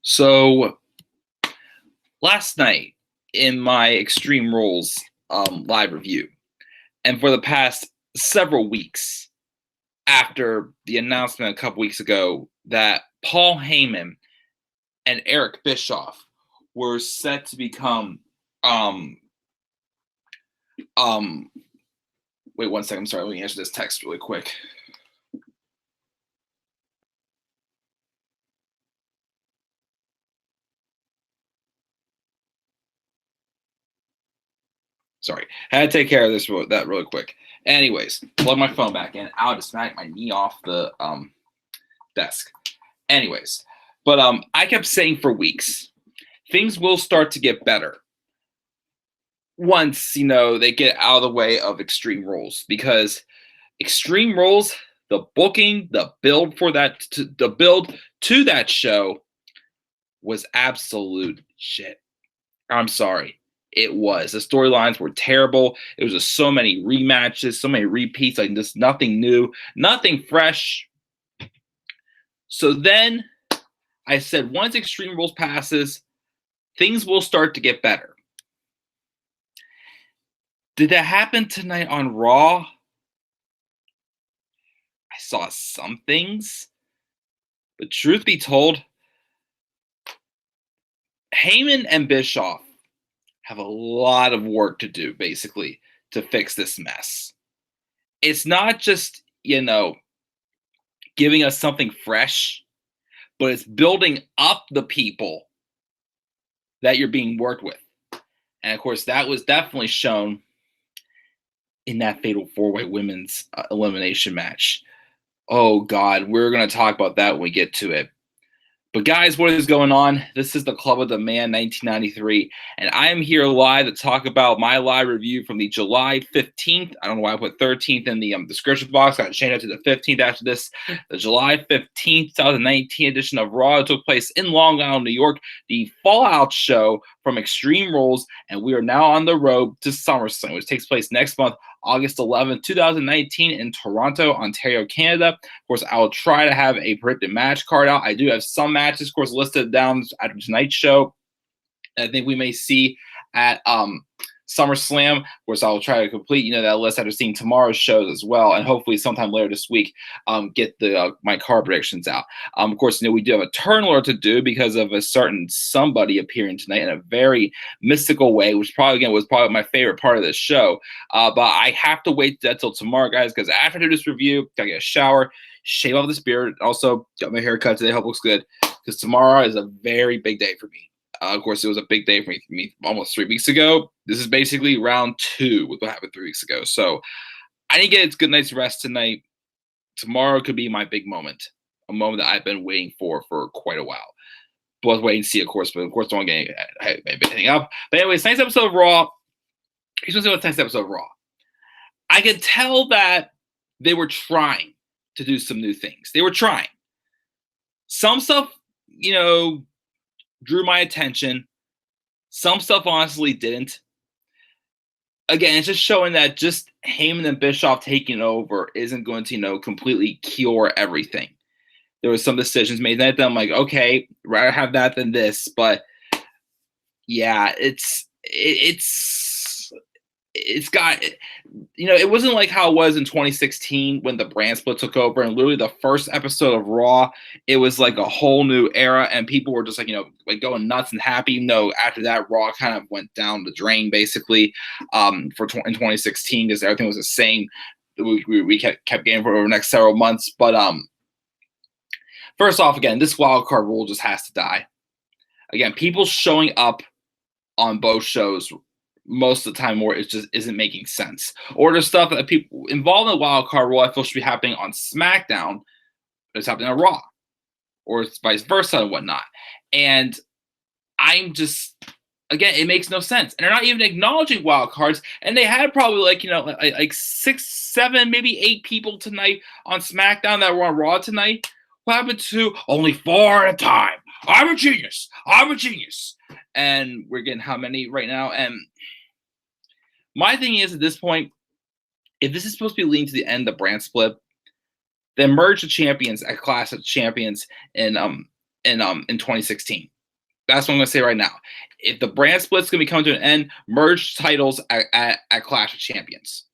So last night in my Extreme Rules live review, and for the past several weeks after the announcement a couple weeks ago that Paul Heyman and Eric Bischoff were set to become um um wait one second, I'm sorry, let me answer this text really quick. Sorry, had to take care of that really quick. Anyways, plug my phone back in. I'll just smack my knee off the desk. Anyways, but I kept saying for weeks, things will start to get better once they get out of the way of Extreme Rules, because Extreme Rules, the booking, the build for that, the build to that show was absolute shit. I'm sorry. It was. The storylines were terrible. It was just so many rematches, so many repeats, like just nothing new, nothing fresh. So then I said, once Extreme Rules passes, things will start to get better. Did that happen tonight on Raw? I saw some things, but truth be told, Heyman and Bischoff have a lot of work to do, basically, to fix this mess. It's not just, giving us something fresh, but it's building up the people that you're being worked with. And of course, that was definitely shown in that fatal four-way women's elimination match. Oh, God, we're going to talk about that when we get to it. But guys, what is going on? This is the Club of the Man 1993, and I am here live to talk about my live review from the July 15th. I don't know why I put 13th in the description box. I got to change it to the 15th after this. The July 15th, 2019 edition of Raw took place in Long Island, New York, the Fallout show from Extreme Rules, and we are now on the road to SummerSlam, which takes place next month, August 11th, 2019 in Toronto, Ontario, Canada. Of course, I will try to have a predicted match card out. I do have some matches, of course, listed down at tonight's show. I think we may see at SummerSlam. Of course, I will try to complete, that list after seeing tomorrow's shows as well, and hopefully sometime later this week, get the my card predictions out. Of course, we do have a turn order to do because of a certain somebody appearing tonight in a very mystical way, which was probably my favorite part of this show. But I have to wait till tomorrow, guys, because after I do this review, gotta get a shower, shave off this beard, also got my hair cut today. Hope it looks good, because tomorrow is a very big day for me. Of course, it was a big day for me almost 3 weeks ago. This is basically round 2 with what happened 3 weeks ago. So I need to get a good night's rest tonight. Tomorrow could be my big moment, a moment that I've been waiting for quite a while. But wait and see, of course. But of course, don't get anything up. But anyways, tonight's episode of Raw. Here's what's tonight's episode of Raw. I could tell that they were trying to do some new things. They were trying. Some stuff, drew my attention. Some stuff honestly didn't. Again, it's just showing that just Heyman and Bischoff taking over isn't going to, completely cure everything. There was some decisions made that I'm like, okay, rather have that than this. But yeah, it's got, it wasn't like how it was in 2016 when the brand split took over, and literally the first episode of Raw, it was like a whole new era, and people were just like, like going nuts and happy. No, after that, Raw kind of went down the drain, basically, in 2016, because everything was the same. We kept getting for over the next several months. But first off, again, this wild card rule just has to die. Again, people showing up on both shows most of the time, it just isn't making sense. Or there's stuff that people involved in the wild card rule I feel should be happening on SmackDown, but it's happening on Raw, or it's vice versa and whatnot. And I'm just, again, it makes no sense. And they're not even acknowledging wild cards. And they had probably like 6, 7, maybe 8 people tonight on SmackDown that were on Raw tonight. What happened to only 4 at a time? I'm a genius. I'm a genius. And we're getting how many right now? And my thing is, at this point, if this is supposed to be leading to the end of the brand split, then merge the champions at Clash of Champions in 2016. That's what I'm going to say right now. If the brand split's going to be coming to an end, merge titles at Clash of Champions.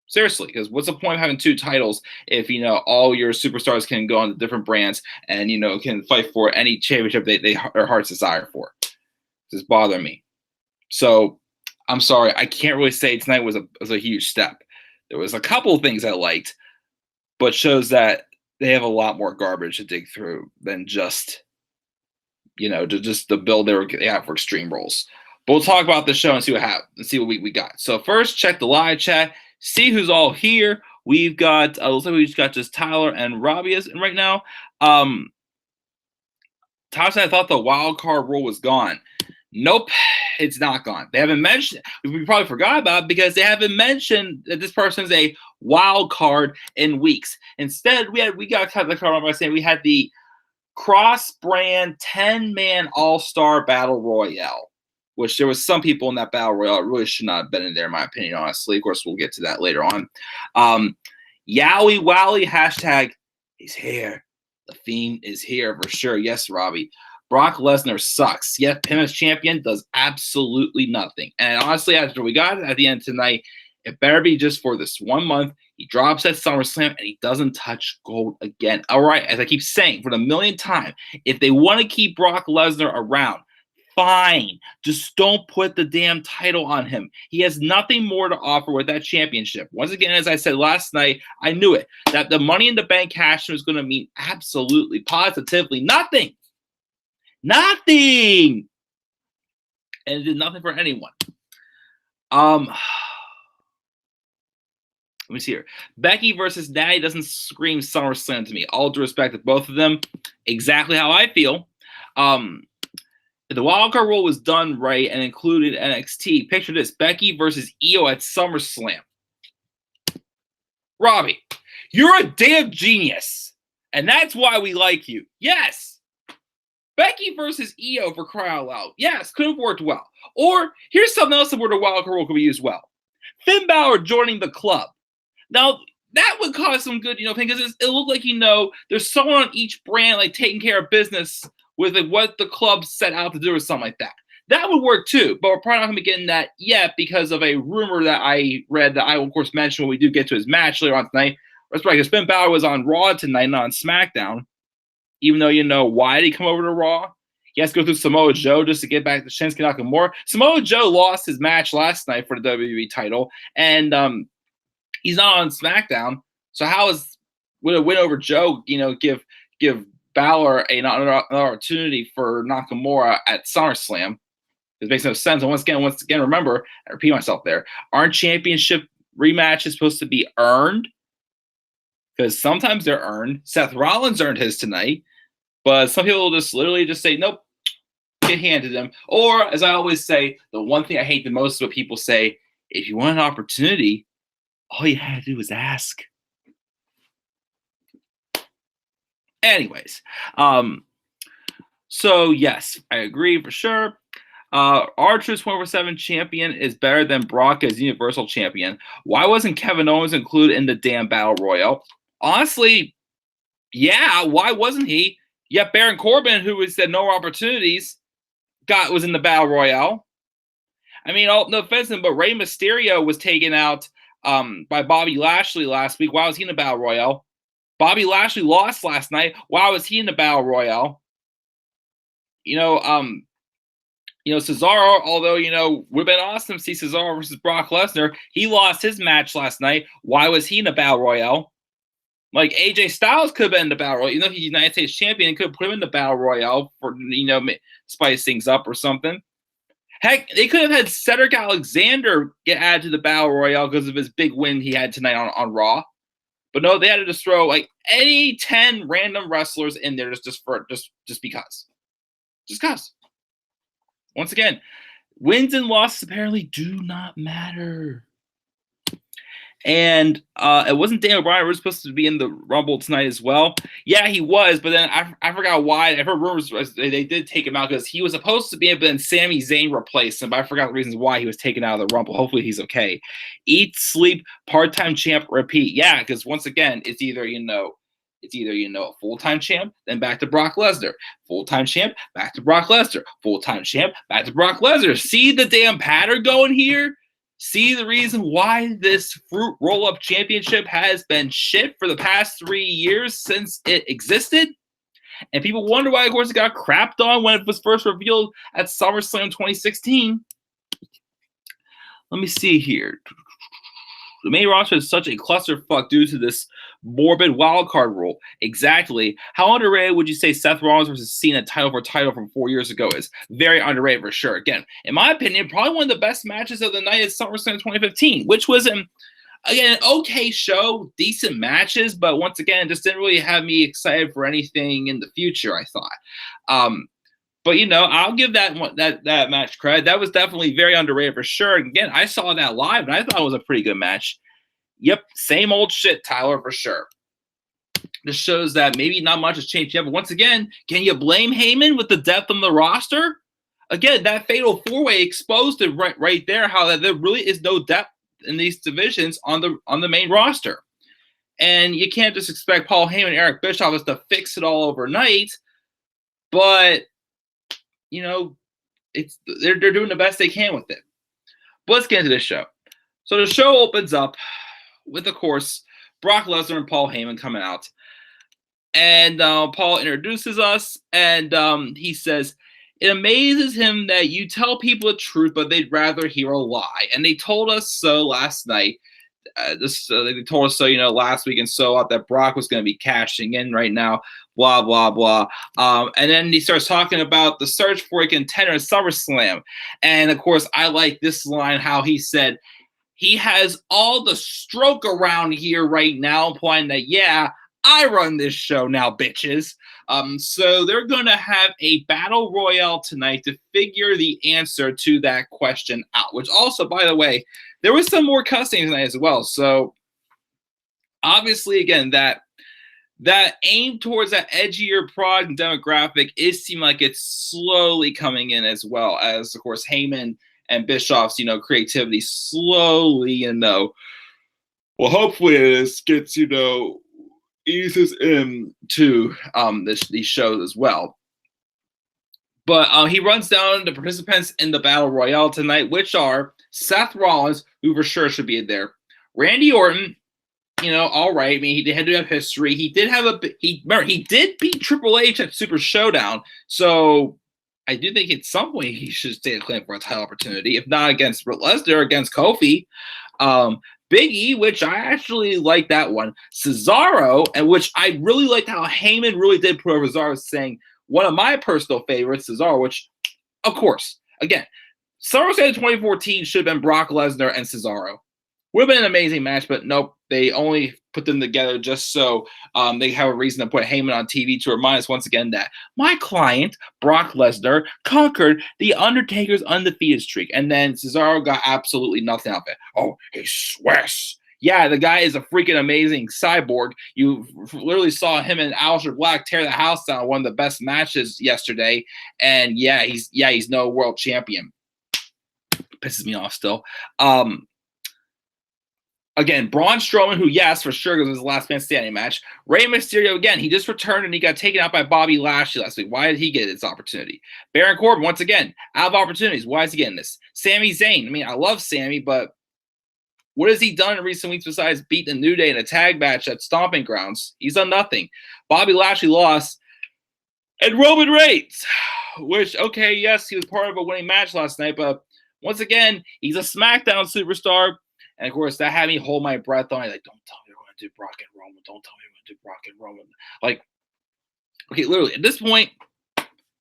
Seriously, because what's the point of having 2 titles if all your superstars can go on to different brands and can fight for any championship their hearts desire for? This is bothering me. So I'm sorry, I can't really say tonight was a huge step. There was a couple of things I liked, but shows that they have a lot more garbage to dig through than just the build they have for Extreme Rules. But we'll talk about the show and see what we got. So first, check the live chat, see who's all here. We've got looks like we've got just Tyler and Robbie right now. Tyler said I thought the wild card rule was gone. Nope, it's not gone. They haven't mentioned. We probably forgot about it because they haven't mentioned that this person's a wild card in weeks. Instead, we got kind of the card by saying we had the cross-brand 10-man all-star battle royale, which there was some people in that battle royale that really should not have been in there, in my opinion, honestly. Of course, we'll get to that later on. Yowie Wowie, hashtag, he's here. The Fiend is here for sure. Yes, Robbie. Brock Lesnar sucks. Yet him as champion does absolutely nothing. And honestly, after we got it at the end tonight, it better be just for this 1 month. He drops at SummerSlam and he doesn't touch gold again. All right, as I keep saying for the millionth time, if they want to keep Brock Lesnar around, fine. Just don't put the damn title on him. He has nothing more to offer with that championship. Once again, as I said last night, I knew it, that the Money in the Bank cash was going to mean absolutely, positively nothing. Nothing. And it did nothing for anyone. Let me see here. Becky versus Natty doesn't scream SummerSlam to me. All due respect to both of them. Exactly how I feel. If the wildcard rule was done right and included NXT, picture this. Becky versus Io at SummerSlam. Robbie, you're a damn genius. And that's why we like you. Yes. Becky versus Io for crying out loud. Yes, could have worked well. Or here's something else where the wildcard rule could be used well. Finn Balor joining the club. Now, that would cause some good, thing, because it looked like, there's someone on each brand, like, taking care of business with what the club set out to do or something like that. That would work, too, but we're probably not going to be getting that yet because of a rumor that I read that I will, of course, mention when we do get to his match later on tonight. That's right, because Finn Balor was on Raw tonight, not on SmackDown. Even though, why did he come over to Raw? He has to go through Samoa Joe just to get back to Shinsuke Nakamura. Samoa Joe lost his match last night for the WWE title, and he's not on SmackDown. So how would a win over Joe, give Balor another opportunity for Nakamura at SummerSlam? It makes no sense. And once again, remember, I repeat myself there, aren't championship rematches supposed to be earned? Because sometimes they're earned. Seth Rollins earned his tonight. But some people just literally just say, nope, get handed them. Or, as I always say, the one thing I hate the most is what people say, if you want an opportunity, all you had to do was ask. Anyways, so yes, I agree for sure. R-Truth's 24/7 champion is better than Brock as Universal champion. Why wasn't Kevin Owens included in the damn Battle Royal? Honestly, yeah, why wasn't he? Yet Baron Corbin, who said no opportunities, was in the Battle Royale. I mean, no offense, but Rey Mysterio was taken out by Bobby Lashley last week. Why was he in the Battle Royale? Bobby Lashley lost last night. Why was he in the Battle Royale? Cesaro, although, would have been awesome to see Cesaro versus Brock Lesnar. He lost his match last night. Why was he in the Battle Royale? Like, AJ Styles could have been in the Battle Royale. Even though he's United States champion, and could have put him in the Battle Royale for, spice things up or something. Heck, they could have had Cedric Alexander get added to the Battle Royale because of his big win he had tonight on Raw. But no, they had to just throw, like, any 10 random wrestlers in there just because. Just because. Once again, wins and losses apparently do not matter. And it wasn't Daniel Bryan was supposed to be in the Rumble tonight as well. Yeah, he was, but then I forgot why. I heard rumors they did take him out because he was supposed to be in, but then Sami Zayn replaced him. But I forgot the reasons why he was taken out of the Rumble. Hopefully he's okay. Eat, sleep, part-time champ, repeat. Yeah, because once again, it's either, It's either, a full-time champ, then back to Brock Lesnar. Full-time champ, back to Brock Lesnar. Full-time champ, back to Brock Lesnar. See the damn pattern going here? See the reason why this Fruit Roll-Up Championship has been shit for the past 3 years since it existed? And people wonder why, of course, it got crapped on when it was first revealed at SummerSlam 2016. Let me see here. The main roster is such a clusterfuck due to this morbid wildcard rule. Exactly. How underrated would you say Seth Rollins versus Cena title for title from 4 years ago is? Very underrated for sure. Again, in my opinion, probably one of the best matches of the night is SummerSlam 2015, which was an okay show, decent matches, but once again, just didn't really have me excited for anything in the future, I thought. But I'll give that match credit. That was definitely very underrated for sure. Again, I saw that live and I thought it was a pretty good match. Yep, same old shit, Tyler, for sure. This shows that maybe not much has changed yet. But once again, can you blame Heyman with the depth on the roster? Again, that fatal four-way exposed it right there. How there really is no depth in these divisions on the main roster, and you can't just expect Paul Heyman and Eric Bischoff to fix it all overnight. But they're doing the best they can with it. But let's get into this show. So the show opens up with, of course, Brock Lesnar and Paul Heyman coming out. And Paul introduces us, and he says, it amazes him that you tell people the truth, but they'd rather hear a lie. And they told us so last night. They told us so, last week and so that Brock was going to be cashing in right now, blah, blah, blah. And then he starts talking about the search for a contender at SummerSlam. And, of course, I like this line, how he said, he has all the stroke around here right now, implying that, yeah, I run this show now, bitches. So they're going to have a battle royale tonight to figure the answer to that question out, which also, by the way, there was some more cussing tonight as well. So obviously, again, that aim towards that edgier product and demographic is seem like it's slowly coming in, as well as, of course, Heyman and Bischoff's, creativity slowly, well, hopefully this gets, eases into these shows as well. But he runs down the participants in the Battle Royale tonight, which are Seth Rollins, who for sure should be in there, Randy Orton, all right. I mean, he had to have history. He did have he did beat Triple H at Super Showdown, so I do think at some point he should stay a claim for a title opportunity, if not against Lesnar, against Kofi. Big E, which I actually like that one. Cesaro, and which I really liked how Heyman really did put over Cesaro, saying one of my personal favorites, Cesaro, which, of course, again, SummerSlam 2014 should have been Brock Lesnar and Cesaro. Would have been an amazing match, but nope, they only put them together just so they have a reason to put Heyman on TV to remind us once again that my client, Brock Lesnar, conquered The Undertaker's undefeated streak. And then Cesaro got absolutely nothing out of it. Oh, he swears. Yeah, the guy is a freaking amazing cyborg. You literally saw him and Aleister Black tear the house down, one of the best matches yesterday. And yeah, he's no world champion. Pisses me off still. Again, Braun Strowman, who, yes, for sure, was his last man standing match. Rey Mysterio, again, he just returned and he got taken out by Bobby Lashley last week. Why did he get this opportunity? Baron Corbin, once again, out of opportunities. Why is he getting this? Sami Zayn, I mean, I love Sami, but what has he done in recent weeks besides beat the New Day in a tag match at Stomping Grounds? He's done nothing. Bobby Lashley lost. And Roman Reigns, which, okay, yes, he was part of a winning match last night, but once again, he's a SmackDown superstar. And, of course, that had me hold my breath on. Like, don't tell me you're going to do Brock and Roman. Don't tell me you're going to do Brock and Roman. Like, okay, literally, at this point,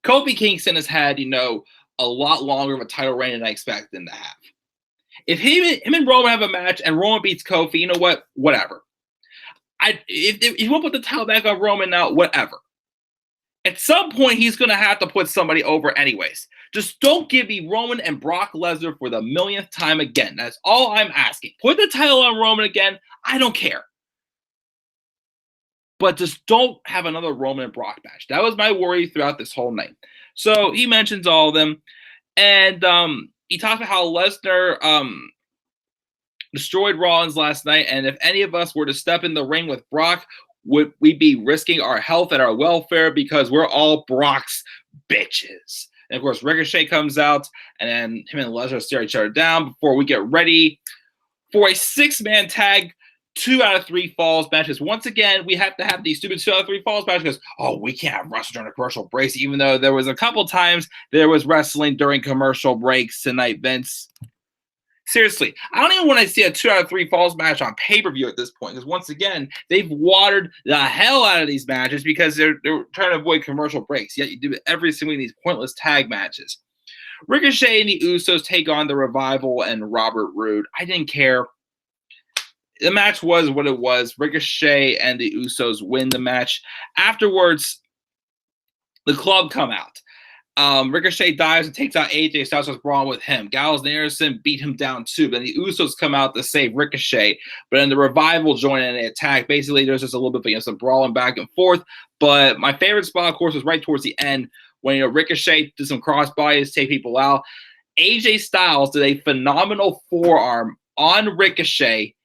Kofi Kingston has had, a lot longer of a title reign than I expected him to have. If him and Roman have a match and Roman beats Kofi, you know what? Whatever. If you want to put the title back on Roman now, whatever. At some point, he's going to have to put somebody over anyways. Just don't give me Roman and Brock Lesnar for the millionth time again. That's all I'm asking. Put the title on Roman again. I don't care. But just don't have another Roman and Brock match. That was my worry throughout this whole night. So he mentions all of them. And he talks about how Lesnar destroyed Rollins last night. And if any of us were to step in the ring with Brock, would we be risking our health and our welfare because we're all Brock's bitches? And of course, Ricochet comes out, and then him and Lesnar stare each other down before we get ready for a 6-man tag 2 out of 3 falls matches. Once again, we have to have these stupid 2 out of 3 falls matches because, oh, we can't have wrestling during a commercial breaks, even though there was a couple times there was wrestling during commercial breaks tonight, Vince. Seriously, I don't even want to see a 2 out of 3 falls match on pay-per-view at this point because, once again, they've watered the hell out of these matches because they're trying to avoid commercial breaks. Yet you do it every single one of these pointless tag matches. Ricochet and the Usos take on the Revival and Robert Roode. I didn't care. The match was what it was. Ricochet and the Usos win the match. Afterwards, the club come out. Ricochet dives and takes out AJ Styles. What's wrong with him? Gallows and Anderson beat him down too. But the Usos come out to save Ricochet. But then the Revival join in and they attack. Basically, there's just a little bit of some brawling back and forth. But my favorite spot, of course, was right towards the end when Ricochet did some crossbodies, take people out. AJ Styles did a phenomenal forearm on Ricochet.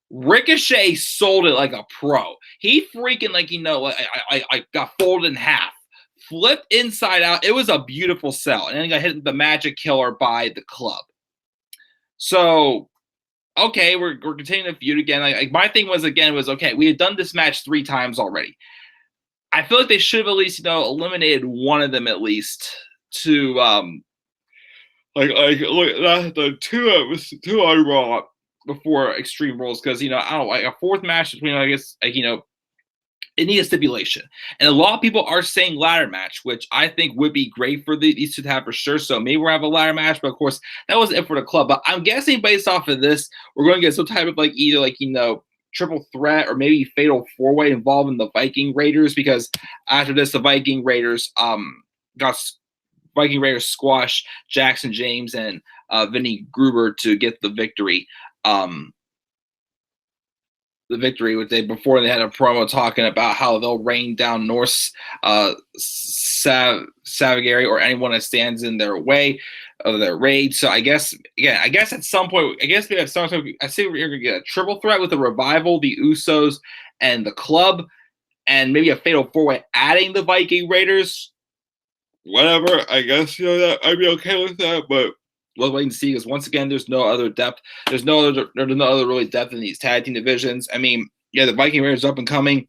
Ricochet sold it like a pro. He freaking I got folded in half. Flipped inside out. It was a beautiful sell. And then he got hit with the Magic Killer by the club. So, okay, we're continuing the feud again. My thing was, okay, we had done this match 3 times already. I feel like they should have at least, eliminated one of them at least to, look, the 2 on Raw before Extreme Rules because, I don't know, like a 4th match between, I guess, it needs a stipulation. And a lot of people are saying ladder match, which I think would be great for these two to have for sure. So maybe we'll have a ladder match, but of course, that wasn't it for the club. But I'm guessing based off of this, we're going to get some type of either triple threat or maybe fatal 4-way involving the Viking Raiders because after this, the Viking Raiders squash Jackson James and Vinny Gruber to get the victory. Before they had a promo talking about how they'll rain down Norse Savagari or anyone that stands in their way of their raid. So I guess at some point, I see we're gonna get a triple threat with the Revival, the Usos, and the club, and maybe a fatal 4-way adding the Viking Raiders. Whatever, I guess that I'd be okay with that, but we'll wait and see because once again, there's no other depth. There's no other really depth in these tag team divisions. I mean, yeah, the Viking Raiders up and coming.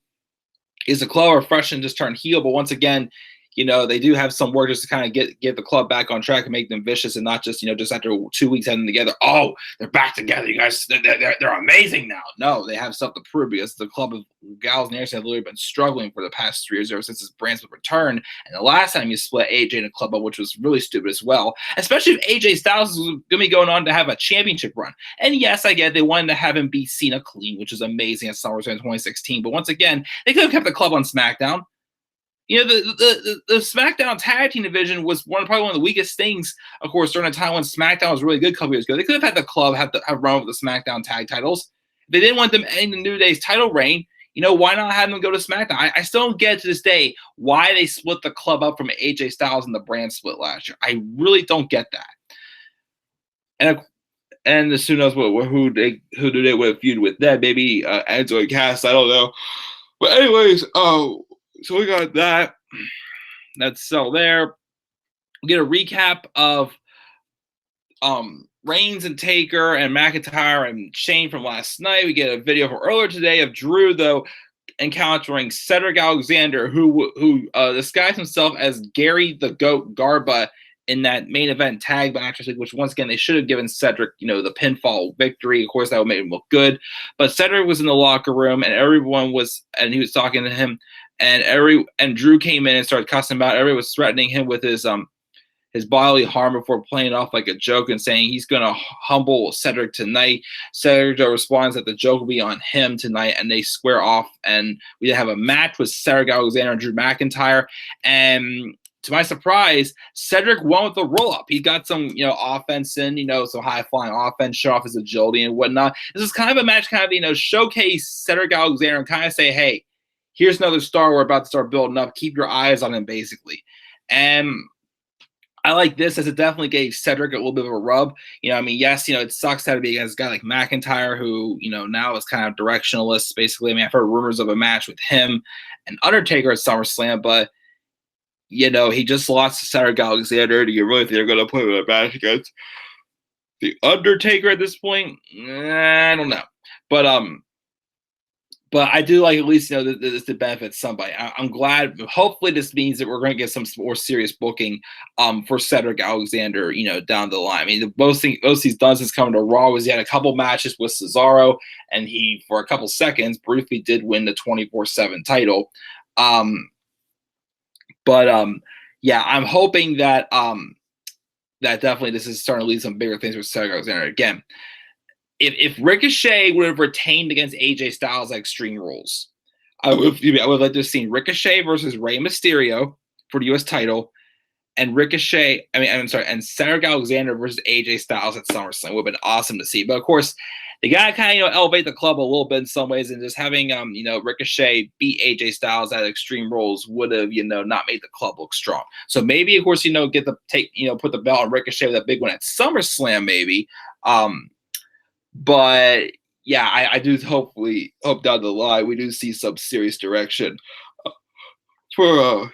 Is the club or fresh and just turn heel? But once again, they do have some work just to kind of get the club back on track and make them vicious and not just, just after 2 weeks having them together. Oh, they're back together. You guys, they're amazing now. No, they have stuff to prove because the club of Gallows and Anderson have literally been struggling for the past 3 years ever since this brand split return. And the last time you split AJ and the club up, which was really stupid as well, especially if AJ Styles is going to be going on to have a championship run. And yes, I get they wanted to have him beat Cena clean, which is amazing at SummerSlam 2016. But once again, they could have kept the club on SmackDown. The SmackDown tag team division was probably one of the weakest things, of course, during a time when SmackDown was really good a couple years ago. They could have had the club have run with the SmackDown tag titles. If they didn't want them ending the New Day's title reign, why not have them go to SmackDown? I still don't get to this day why they split the club up from AJ Styles and the brand split last year. I really don't get that. And who knows who do they would have feud with that? Maybe Enzo and Cass, I don't know. But anyways, so we got that. That's still there. We get a recap of Reigns and Taker and McIntyre and Shane from last night. We get a video from earlier today of Drew, though, encountering Cedric Alexander, who disguised himself as Gary the Goat Garba in that main event tag match, which once again they should have given Cedric, the pinfall victory. Of course, that would make him look good. But Cedric was in the locker room, and he was talking to him. And Drew came in and started cussing him out. Everybody was threatening him with his bodily harm before playing off like a joke and saying he's going to humble Cedric tonight. Cedric responds that the joke will be on him tonight, and they square off. And we have a match with Cedric Alexander and Drew McIntyre. And to my surprise, Cedric won with the roll-up. He got some, offense in, some high-flying offense, show off his agility and whatnot. This is kind of a match, showcase Cedric Alexander and kind of say, hey, here's another star we're about to start building up. Keep your eyes on him, basically. And I like this as it definitely gave Cedric a little bit of a rub. I mean, yes, it sucks to be against a guy like McIntyre, who, now is kind of directionless, basically. I mean, I've heard rumors of a match with him and Undertaker at SummerSlam, but, he just lost to Cedric Alexander. Do you really think they're going to put him in a match against the Undertaker at this point? I don't know. But I do like, at least, this to benefit somebody. I'm glad. Hopefully, this means that we're going to get some more serious booking for Cedric Alexander, down the line. I mean, the most he's done since coming to Raw was he had a couple matches with Cesaro, and he, for a couple seconds, briefly did win the 24/7 title. Yeah, I'm hoping that that definitely this is starting to lead some bigger things with Cedric Alexander again. If Ricochet would have retained against AJ Styles at Extreme Rules, I would like to have seen Ricochet versus Rey Mysterio for the U.S. title, and and Cedric Alexander versus AJ Styles at SummerSlam would have been awesome to see. But of course, they gotta kind of elevate the club a little bit in some ways, and just having Ricochet beat AJ Styles at Extreme Rules would have not made the club look strong. So maybe, of course, put the belt on Ricochet with a big one at SummerSlam, maybe. But yeah, I do hope down the line we do see some serious direction for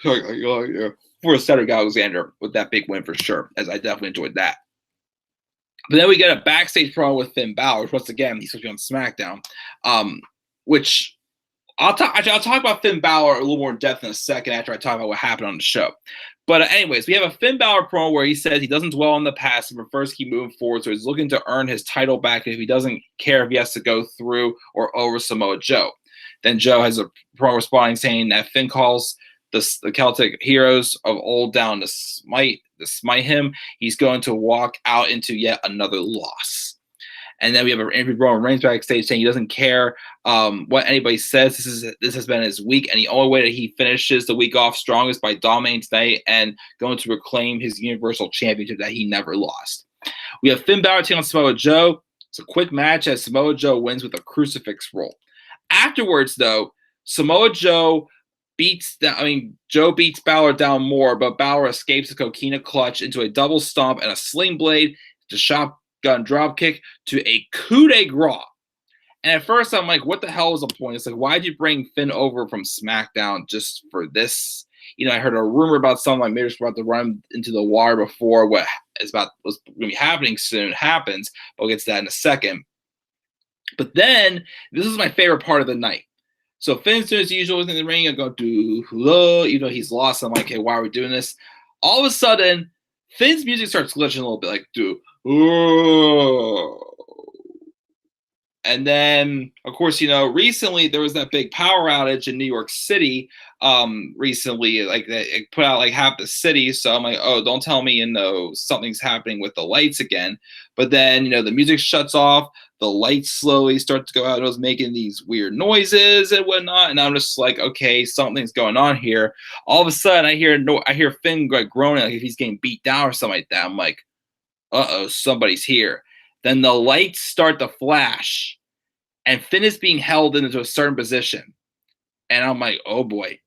Cedric Alexander with that big win for sure, as I definitely enjoyed that. But then we get a backstage promo with Finn Balor, which once again he's supposed to be on SmackDown, which I'll talk about Finn Balor a little more in depth in a second after I talk about what happened on the show. But anyways, we have a Finn Balor promo where he says he doesn't dwell on the past and prefers to keep moving forward, so he's looking to earn his title back if he doesn't care if he has to go through or over Samoa Joe. Then Joe has a promo responding saying that Finn calls the Celtic heroes of old down to smite him. He's going to walk out into yet another loss. And then we have an interview with Roman Reigns backstage saying he doesn't care what anybody says. This has been his week, and the only way that he finishes the week off strong is by dominating tonight and going to reclaim his Universal Championship that he never lost. We have Finn Balor taking on Samoa Joe. It's a quick match as Samoa Joe wins with a crucifix roll. Afterwards, though, Joe beats Balor down more, but Balor escapes the coquina clutch into a double stomp and a sling blade to shotgun drop kick to a coup de grace. And at first I'm like, what the hell is the point? It's like, why'd you bring Finn over from SmackDown just for this? I heard a rumor about something like maybe about to run into the wire before what's going to be happening soon happens. But we'll get to that in a second. But then this is my favorite part of the night. So Finn's doing his usual in the ring. I go, hello, he's lost. I'm like, okay, why are we doing this? All of a sudden, Finn's music starts glitching a little bit, like, and then, of course, recently there was that big power outage in New York City. Recently, like it put out like half the city. So I'm like, oh, don't tell me, something's happening with the lights again. But then, the music shuts off. The lights slowly start to go out. It was making these weird noises and whatnot. And I'm just like, okay, something's going on here. All of a sudden, I hear Finn like groaning, like if he's getting beat down or something like that. I'm like, uh-oh, somebody's here. Then the lights start to flash, and Finn is being held into a certain position. And I'm like, oh boy.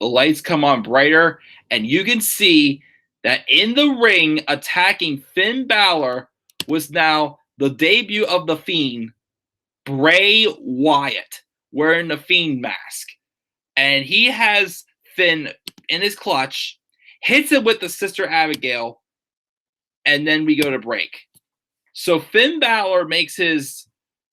The lights come on brighter, and you can see that in the ring attacking Finn Balor was now the debut of the Fiend, Bray Wyatt, wearing the Fiend mask. And he has Finn in his clutch, hits him with the Sister Abigail, and then we go to break. So Finn Balor makes his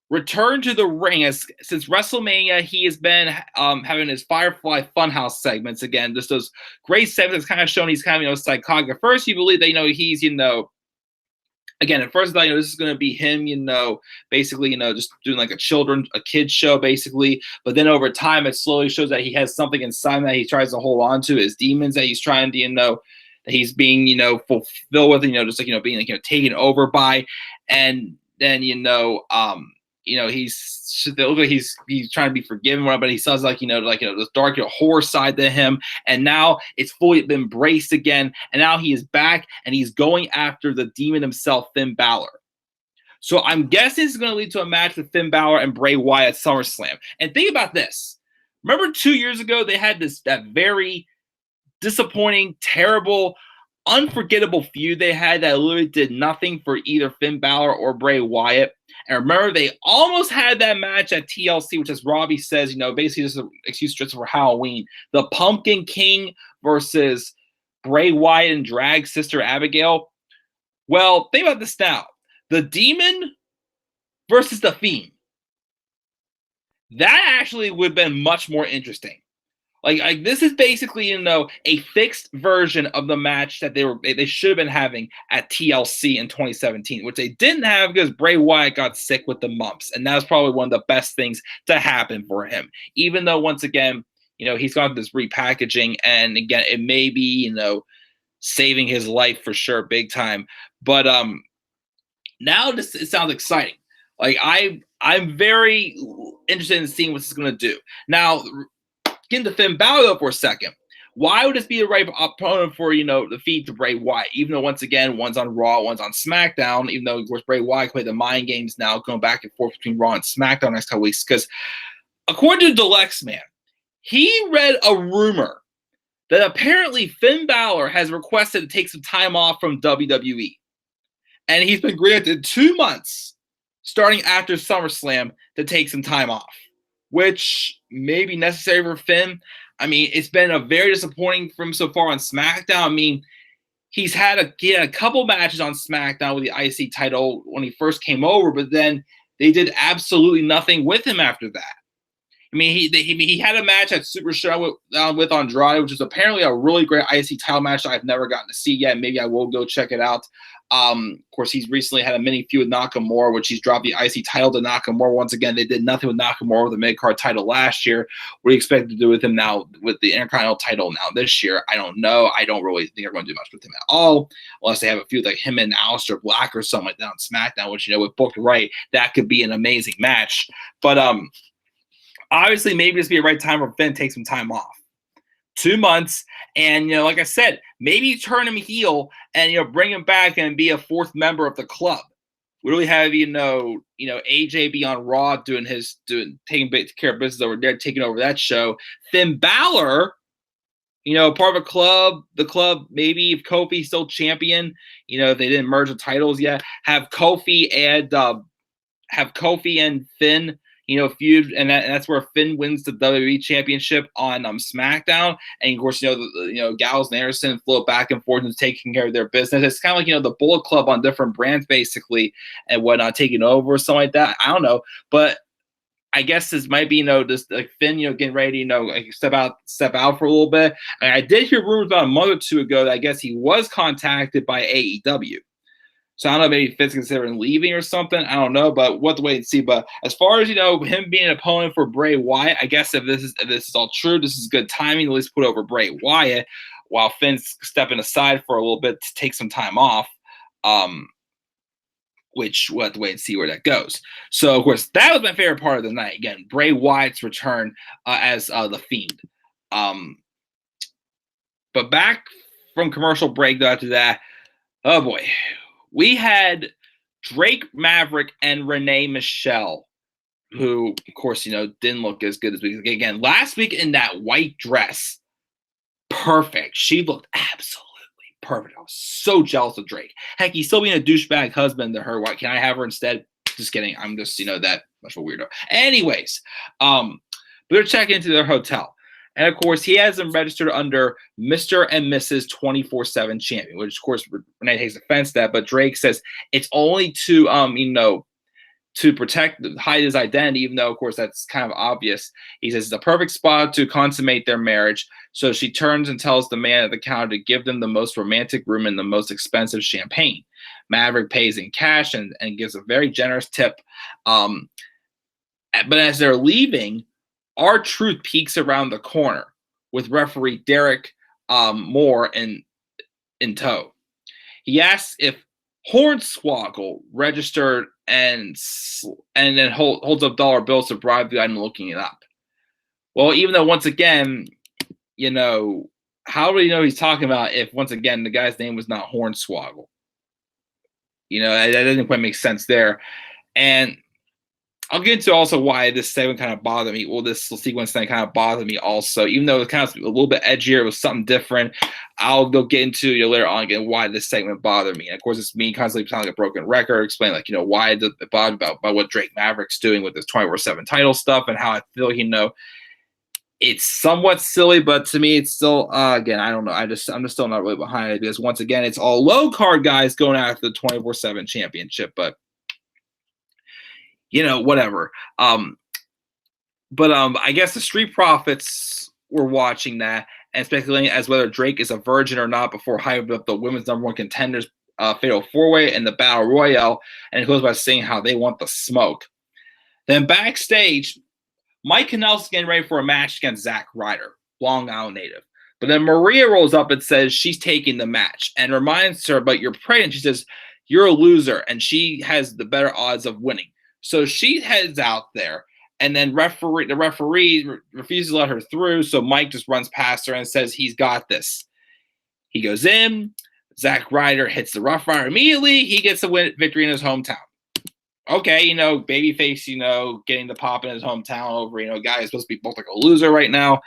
return to the ring. Since WrestleMania, he has been having his Firefly Funhouse segments again. Just those great segments kind of showing he's kind of psychotic. At first, you believe that he's again, at first I thought this is going to be him basically just doing like a kid's show basically. But then over time, it slowly shows that he has something inside that he tries to hold on to, his demons that he's trying to that he's being fulfilled with, just like being taken over by. And then he's trying to be forgiven, but he says this dark horror side to him, and now it's fully been embraced again, and now he is back and he's going after the demon himself, Finn Balor. So I'm guessing this is going to lead to a match with Finn Balor and Bray Wyatt at SummerSlam. And think about this: remember 2 years ago they had that very disappointing, terrible unforgettable feud they had that literally did nothing for either Finn Balor or Bray Wyatt. And remember, they almost had that match at TLC, which, as Robbie says, basically just an excuse just for Halloween. The Pumpkin King versus Bray Wyatt and Drag Sister Abigail. Well, think about this now. The Demon versus the Fiend. That actually would have been much more interesting. Like this is basically, a fixed version of the match that they should have been having at TLC in 2017, which they didn't have because Bray Wyatt got sick with the mumps, and that was probably one of the best things to happen for him. Even though, once again, he's gone through this repackaging, and again, it may be, saving his life for sure, big time. But now it sounds exciting. Like I'm very interested in seeing what this is going to do. Now, getting to Finn Balor for a second. Why would this be the right opponent for, the feed to Bray Wyatt? Even though, once again, one's on Raw, one's on SmackDown, even though, of course, Bray Wyatt played the mind games now, going back and forth between Raw and SmackDown next couple weeks. Because according to Deluxe Man, he read a rumor that apparently Finn Balor has requested to take some time off from WWE. And he's been granted 2 months starting after SummerSlam to take some time off, which may be necessary for Finn. I mean, it's been a very disappointing for him so far on SmackDown. I mean, he had a couple matches on SmackDown with the IC title when he first came over, but then they did absolutely nothing with him after that. I mean, he had a match at Super Show with Andrade, which is apparently a really great IC title match that I've never gotten to see yet. Maybe I will go check it out. Of course, he's recently had a mini feud with Nakamura, which he's dropped the IC title to Nakamura. Once again, they did nothing with Nakamura with the mid-card title last year. What do you expect to do with him now with the Intercontinental title now this year? I don't know. I don't really think they're going to do much with him at all, unless they have a feud like him and Aleister Black or something like that on SmackDown, which, with booked right, that could be an amazing match. But obviously, maybe this would be the right time for Finn to take some time off. 2 months, and like I said, maybe turn him heel and bring him back and be a fourth member of the club. We really have AJ be on Raw taking care of business over there, taking over that show. Finn Balor, part of the club. Maybe if Kofi's still champion, if they didn't merge the titles yet, have Kofi and Finn feud, and that's where Finn wins the WWE Championship on SmackDown, and of course, Gallows and Anderson float back and forth and taking care of their business. It's kind of like the Bullet Club on different brands, basically, and whatnot, taking over or something like that. I don't know, but I guess this might be just like Finn, getting ready, step out for a little bit. And I did hear rumors about a month or two ago that I guess he was contacted by AEW. So I don't know, maybe Finn's considering leaving or something. I don't know, but we'll have to wait and see. But as far as him being an opponent for Bray Wyatt, I guess if this is all true, this is good timing to at least put over Bray Wyatt while Finn's stepping aside for a little bit to take some time off. Which we'll have to wait and see where that goes. So of course that was my favorite part of the night. Again, Bray Wyatt's return as the Fiend. But back from commercial break though, after that, oh boy. We had Drake Maverick and Renee Michelle, who, of course, didn't look as good as we did. Again, last week in that white dress, perfect. She looked absolutely perfect. I was so jealous of Drake. Heck, he's still being a douchebag husband to her. Why can I have her instead? Just kidding. I'm just, that much of a weirdo. Anyways, they're checking into their hotel. And, of course, he has them registered under Mr. and Mrs. 24/7 champion, which, of course, Renee takes offense to that. But Drake says it's only to, to hide his identity, even though, of course, that's kind of obvious. He says it's the perfect spot to consummate their marriage. So she turns and tells the man at the counter to give them the most romantic room and the most expensive champagne. Maverick pays in cash and gives a very generous tip. But as they're leaving, R-Truth peeks around the corner with referee Derek Moore in tow. He asks if Hornswoggle registered and then holds up dollar bills to bribe the guy into looking it up. Well, even though once again, how do you know he's talking about if once again the guy's name was not Hornswoggle? That doesn't quite make sense there. And I'll get into also why this segment kind of bothered me. Well, this sequence thing kind of bothered me also, even though it kind of a little bit edgier, it was something different. I'll go get into later on again why this segment bothered me. And of course, it's me constantly sounding like a broken record, explaining like why it bothered about what Drake Maverick's doing with this 24/7 title stuff and how I feel it's somewhat silly, but to me, it's still again I don't know. I'm just still not really behind it because once again, it's all low card guys going after the 24/7 championship, but. Whatever. But I guess the Street Profits were watching that and speculating as whether Drake is a virgin or not before hyping up the women's #1 contenders fatal 4-way and the Battle Royale, and it goes by saying how they want the smoke. Then backstage, Mike Kanellis getting ready for a match against Zack Ryder, Long Island native. But then Maria rolls up and says she's taking the match and reminds her, but you're pregnant. She says, you're a loser, and she has the better odds of winning. So she heads out there, and then the referee refuses to let her through, so Mike just runs past her and says he's got this. He goes in. Zack Ryder hits the Rough Rider immediately. He gets the victory in his hometown. Okay, babyface, getting the pop in his hometown over, a guy who's supposed to be both like a loser right now.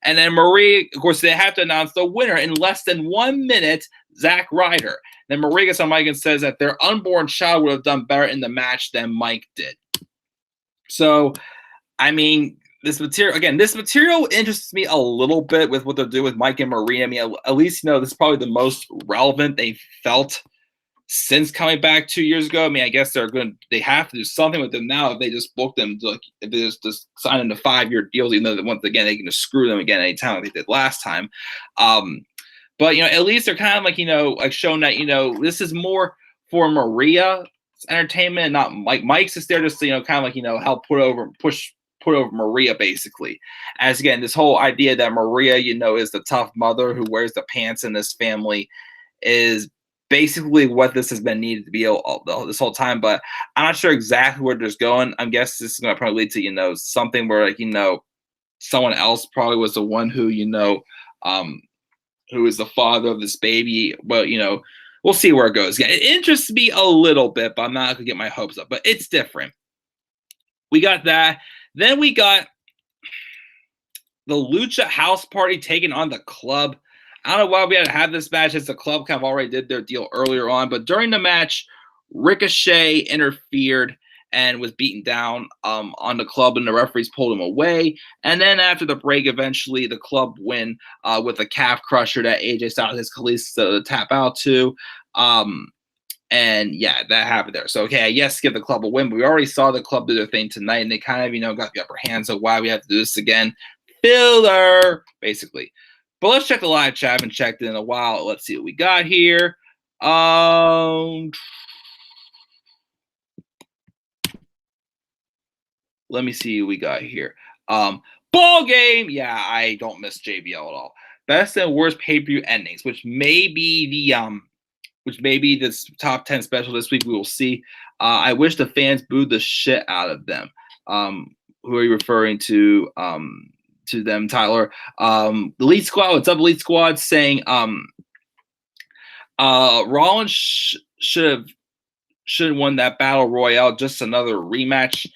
And then Marie, of course, they have to announce the winner in less than 1 minute, Zack Ryder. Then Marie gets on Mike and says that their unborn child would have done better in the match than Mike did. So, I mean, this material interests me a little bit with what they're doing with Mike and Marie. I mean, at least, this is probably the most relevant they felt since coming back 2 years ago. I mean, I guess they have to do something with them now if they just book them, if they just sign them to 5-year deals, even though that once again, they can just screw them again anytime like they did last time. But, at least they're kind of like showing that, this is more for Maria's entertainment and not Mike. Mike's just there just to, kind of like, help put over Maria, basically. As again, this whole idea that Maria, is the tough mother who wears the pants in this family is basically what this has been needed to be this whole time. But I'm not sure exactly where this is going. I guess this is going to probably lead to, something where, like, someone else probably was the one who, who is the father of this baby. But, we'll see where it goes. Yeah, it interests me a little bit, but I'm not going to get my hopes up. But it's different. We got that. Then we got the Lucha House Party taking on the Club. I don't know why we had to have this match, as the Club kind of already did their deal earlier on. But during the match, Ricochet interfered and was beaten down on the Club, and the referees pulled him away. And then after the break, eventually the Club win with a calf crusher that AJ Styles has Kalisto tap out to. And yeah, that happened there. So, okay, yes, give the Club a win, but we already saw the Club do their thing tonight, and they kind of, got the upper hand. So why we have to do this again? Filler, basically. But let's check the live chat. I haven't checked it in a while. Let's see what we got here. Let me see what we got here. Ball game. Yeah, I don't miss JBL at all. Best and worst pay-per-view endings, which may be this top 10 special this week. We will see. I wish the fans booed the shit out of them. Who are you referring to them, Tyler? The Elite Squad. What's up, Elite Squad? Saying Rollins should have won that Battle Royale. Just another rematch.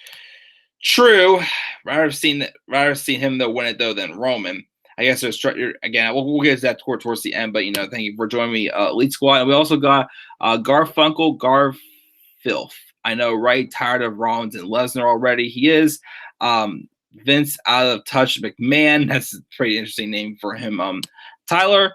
True. Rather have seen him though win it though than Roman. I guess there's again. We'll get to that towards the end. But thank you for joining me, Elite Squad. And we also got Garfunkel Garfilth. I know, right? Tired of Rollins and Lesnar already. He is. Vince Out of Touch McMahon. That's a pretty interesting name for him. Tyler.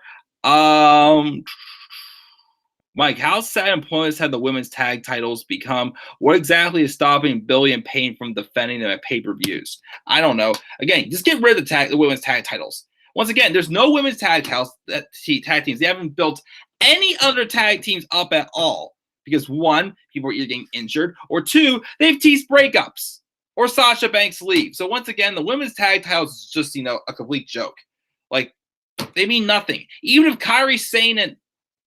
Mike, how sad employers have the women's tag titles become? What exactly is stopping Billy and Payne from defending them at pay-per-views? I don't know. Again, just get rid of the women's tag titles. Once again, there's no women's tag teams. They haven't built any other tag teams up at all. Because one, people are either getting injured, or two, they've teased breakups. Or Sasha Banks leave. So once again, the women's tag titles is just, a complete joke. Like, they mean nothing. Even if Kairi Sane and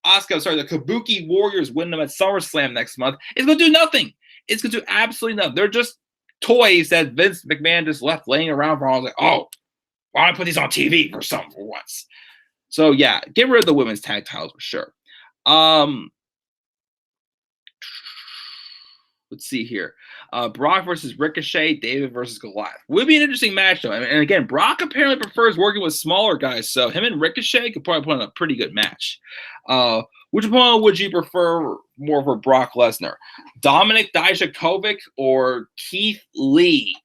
the Kabuki Warriors win them at SummerSlam next month, it's going to do nothing. It's going to do absolutely nothing. They're just toys that Vince McMahon just left laying around for all. Like, oh, why don't I put these on TV for once? So, yeah, get rid of the women's tag titles for sure. Let's see here. Brock versus Ricochet, David versus Goliath. Would be an interesting match, though. And again, Brock apparently prefers working with smaller guys, so him and Ricochet could probably put on a pretty good match. Which opponent would you prefer more for Brock Lesnar? Dominic Dijakovic or Keith Lee?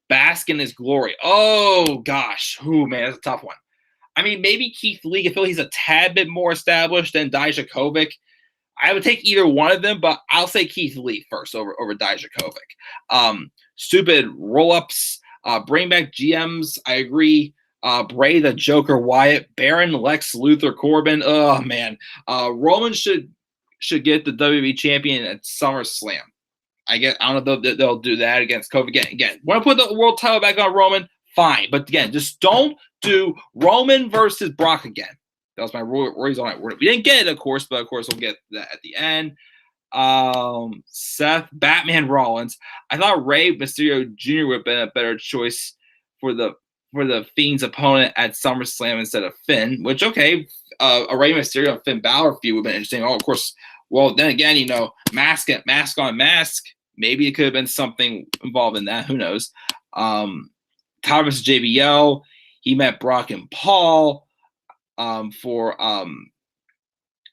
Bask in his glory. Oh, gosh. Ooh, man, that's a tough one. I mean, maybe Keith Lee, I feel he's a tad bit more established than Dijakovic. I would take either one of them, but I'll say Keith Lee first over Dijakovic. Stupid roll-ups, bring back GMs. I agree. Bray the Joker Wyatt, Baron Lex Luthor Corbin. Oh man, Roman should get the WWE champion at SummerSlam. I don't know if they'll do that against Kofi again. Want to put the world title back on Roman? Fine, but again, just don't do Roman versus Brock again. That was my reason on it. We didn't get it, of course, but of course we'll get that at the end. Seth, Batman Rollins. I thought Rey Mysterio Jr. would have been a better choice for the Fiend's opponent at SummerSlam instead of Finn. Which okay, a Rey Mysterio and Finn Balor feud would have been interesting. Oh, of course. Well, then again, mask on mask. Maybe it could have been something involved in that. Who knows? Tyler versus JBL. He met Brock and Paul.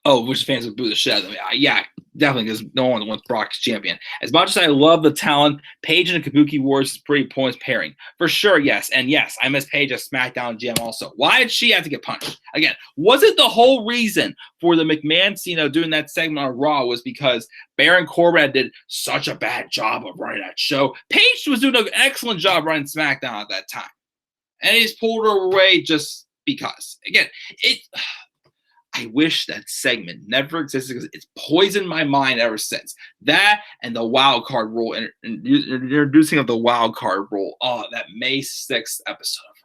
Which fans would boo the shit out of them. Yeah, definitely, because no one wants Brock as champion. As much as I love the talent, Paige and the Kabuki Wars is pretty points pairing. For sure, yes. And yes, I miss Paige as SmackDown GM also. Why did she have to get punched? Again, wasn't the whole reason for the McMahon, doing that segment on Raw was because Baron Corbin did such a bad job of running that show. Paige was doing an excellent job running SmackDown at that time. And he just pulled her away just because. Again, I wish that segment never existed because it's poisoned my mind ever since. That and the wild card rule and introducing of the wild card rule. Oh, that May 6th episode of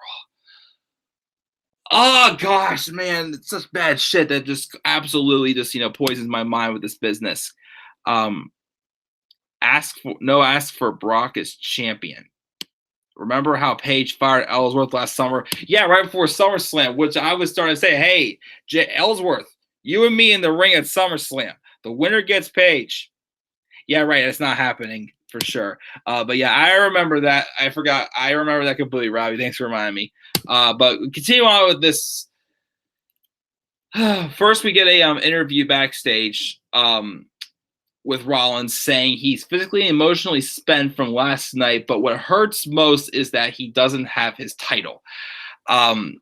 Raw. Oh gosh, man, it's such bad shit that just absolutely just poisons my mind with this business. Ask for Brock as champion. Remember how Paige fired Ellsworth last summer? Yeah, right before SummerSlam, which I was starting to say, hey, Ellsworth, you and me in the ring at SummerSlam. The winner gets Paige. Yeah, right. It's not happening for sure. But yeah, I remember that. I forgot. I remember that completely, Robbie. Thanks for reminding me. But continue on with this. First, we get a interview backstage. With Rollins saying he's physically and emotionally spent from last night, but what hurts most is that he doesn't have his title.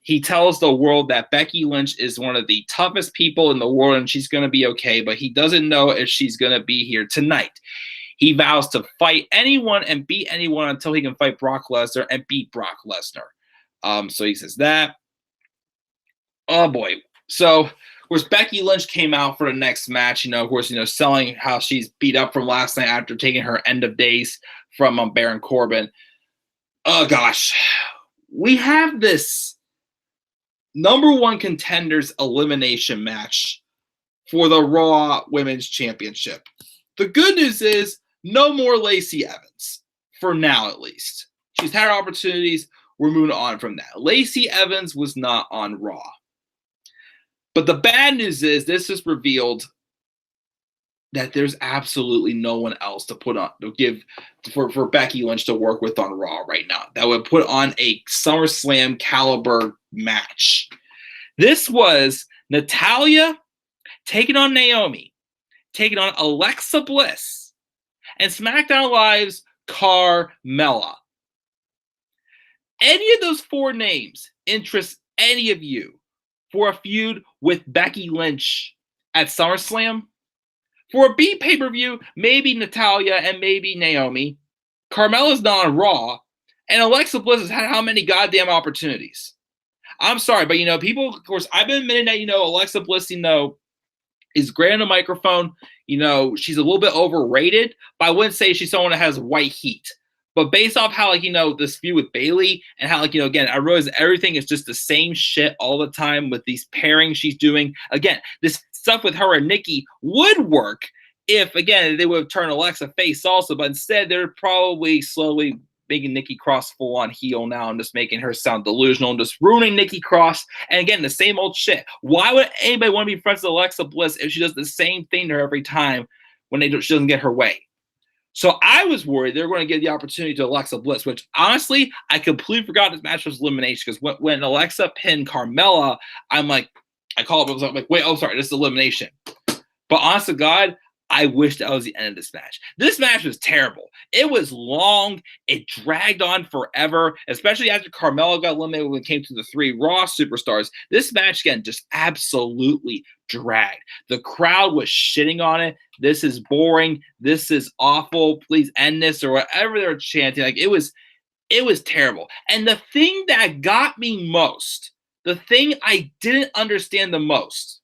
He tells the world that Becky Lynch is one of the toughest people in the world and she's going to be okay, but he doesn't know if she's going to be here tonight. He vows to fight anyone and beat anyone until he can fight Brock Lesnar and beat Brock Lesnar. So he says that. Oh boy. So of course, Becky Lynch came out for the next match, selling how she's beat up from last night after taking her end of days from Baron Corbin. Oh, gosh. We have this number one contenders elimination match for the Raw Women's Championship. The good news is no more Lacey Evans, for now at least. She's had her opportunities. We're moving on from that. Lacey Evans was not on Raw. But the bad news is this is revealed that there's absolutely no one else to put on to give for Becky Lynch to work with on Raw right now that would put on a SummerSlam caliber match. This was Natalya taking on Naomi, taking on Alexa Bliss, and SmackDown Live's Carmella. Any of those four names interest any of you for a feud with Becky Lynch at SummerSlam? For a B pay-per-view, maybe Natalya and maybe Naomi. Carmella's not on Raw. And Alexa Bliss has had how many goddamn opportunities? I'm sorry, but people, of course, I've been admitting that, Alexa Bliss, is great on a microphone. She's a little bit overrated, but I wouldn't say she's someone that has white heat. But based off how, this feud with Bayley and how, again, I realize everything is just the same shit all the time with these pairings she's doing. Again, this stuff with her and Nikki would work if, again, they would have turned Alexa face also. But instead, they're probably slowly making Nikki Cross full-on heel now and just making her sound delusional and just ruining Nikki Cross. And again, the same old shit. Why would anybody want to be friends with Alexa Bliss if she does the same thing to her every time when she doesn't get her way? So I was worried they were going to give the opportunity to Alexa Bliss, which honestly, I completely forgot this match was elimination because when Alexa pinned Carmella, I'm like, I called it, I was like, wait, oh, sorry, this is elimination. But honest to God, I wish that was the end of this match. This match was terrible. It was long. It dragged on forever, especially after Carmella got eliminated when it came to the 3 Raw superstars. This match, again, just absolutely dragged. The crowd was shitting on it. This is boring. This is awful. Please end this, or whatever they're chanting. Like, it was terrible. And the thing that got me most, the thing I didn't understand the most,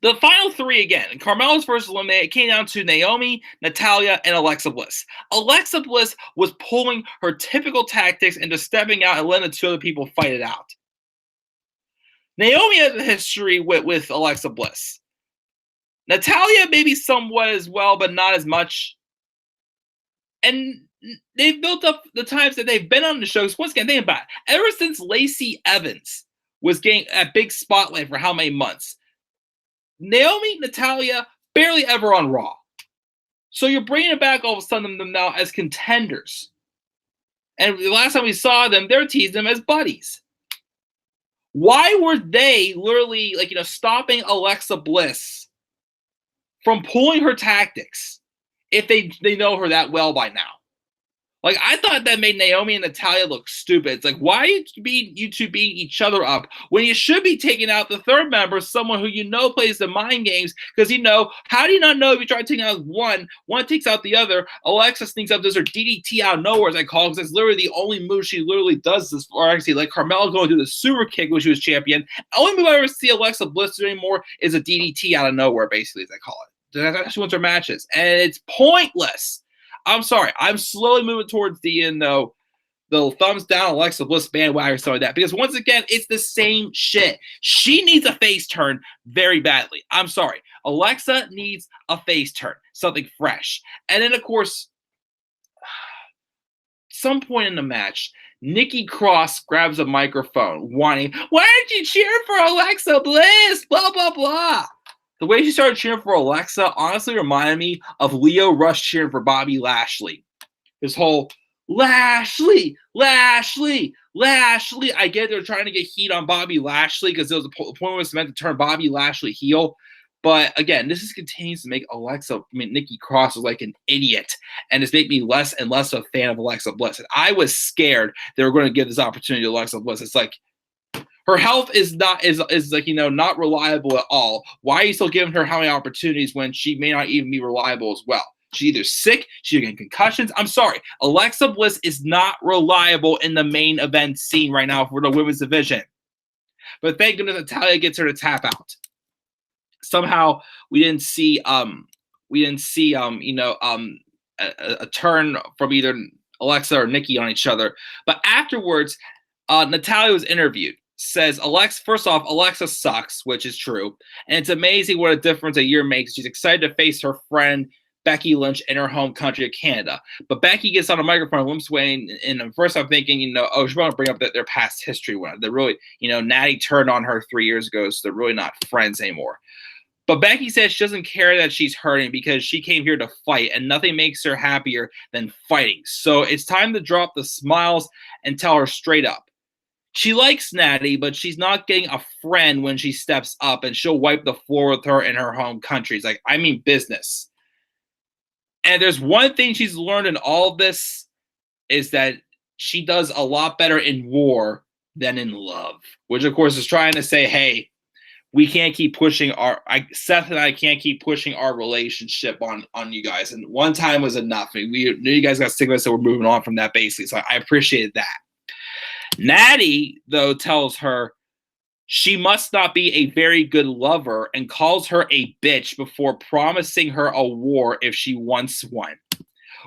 the final 3 again, Carmella's first eliminated, it came down to Naomi, Natalya, and Alexa Bliss. Alexa Bliss was pulling her typical tactics and just stepping out and letting the 2 other people fight it out. Naomi has a history with Alexa Bliss. Natalya maybe somewhat as well, but not as much. And they've built up the times that they've been on the shows. Once again, think about it. Ever since Lacey Evans was getting a big spotlight for how many months? Naomi, Natalya, barely ever on Raw. So you're bringing it back all of a sudden them now as contenders. And the last time we saw them, they're teasing them as buddies. Why were they literally, stopping Alexa Bliss from pulling her tactics if they know her that well by now? Like, I thought that made Naomi and Natalya look stupid. It's like, why are you two beating each other up when you should be taking out the third member, someone who plays the mind games? Because, how do you not know if you try taking out one takes out the other, Alexa sneaks up, does her DDT out of nowhere, as I call it, because it's literally the only move she literally does this, or actually, like Carmella going to do the super kick when she was champion. The only move I ever see Alexa Bliss do anymore is a DDT out of nowhere, basically, as I call it. That's how she wins her matches. And it's pointless. I'm sorry. I'm slowly moving towards the thumbs down Alexa Bliss bandwagon or something like that. Because once again, it's the same shit. She needs a face turn very badly. I'm sorry. Alexa needs a face turn. Something fresh. And then, of course, some point in the match, Nikki Cross grabs a microphone, whining, "Why aren't you cheering for Alexa Bliss? Blah, blah, blah." The way she started cheering for Alexa honestly reminded me of Leo Rush cheering for Bobby Lashley. His whole Lashley. I get they're trying to get heat on Bobby Lashley because there was a point where it was meant to turn Bobby Lashley heel. But again, this continues to make Nikki Cross look like an idiot, and it's making me less and less of a fan of Alexa Bliss. And I was scared they were going to give this opportunity to Alexa Bliss. It's like, her health is not reliable at all. Why are you still giving her how many opportunities when she may not even be reliable as well? She's either sick, she's getting concussions. I'm sorry. Alexa Bliss is not reliable in the main event scene right now for the women's division. But thank goodness Natalya gets her to tap out. Somehow we didn't see a turn from either Alexa or Nikki on each other. But afterwards, Natalya was interviewed. Says first off, Alexa sucks, which is true. And it's amazing what a difference a year makes. She's excited to face her friend Becky Lynch in her home country of Canada. But Becky gets on a microphone and limps away. And first I'm thinking, she's going to bring up their past history. They're really, Natty turned on her 3 years ago, so they're really not friends anymore. But Becky says she doesn't care that she's hurting because she came here to fight, and nothing makes her happier than fighting. So it's time to drop the smiles and tell her straight up. She likes Natty, but she's not getting a friend when she steps up, and she'll wipe the floor with her in her home country. It's like, I mean business. And there's one thing she's learned in all of this is that she does a lot better in war than in love, which of course is trying to say, hey, we can't keep pushing Seth and I can't keep pushing our relationship on you guys. And one time was enough. We knew you guys got sick of us, so we're moving on from that basically. So I appreciated that. Natty, though, tells her she must not be a very good lover and calls her a bitch before promising her a war if she wants one,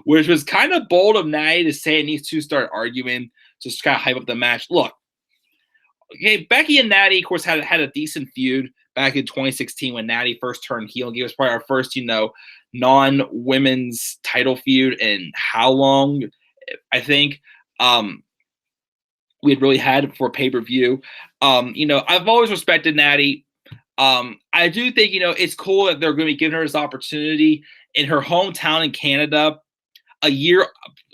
which was kind of bold of Natty to say, and these two start arguing, just kind of hype up the match. Look, okay, Becky and Natty, of course, had a decent feud back in 2016 when Natty first turned heel and gave us probably our first, non-women's title feud in how long, I think. We had really had for pay-per-view. I've always respected Natty. I do think, it's cool that they're going to be giving her this opportunity. in her hometown in Canada,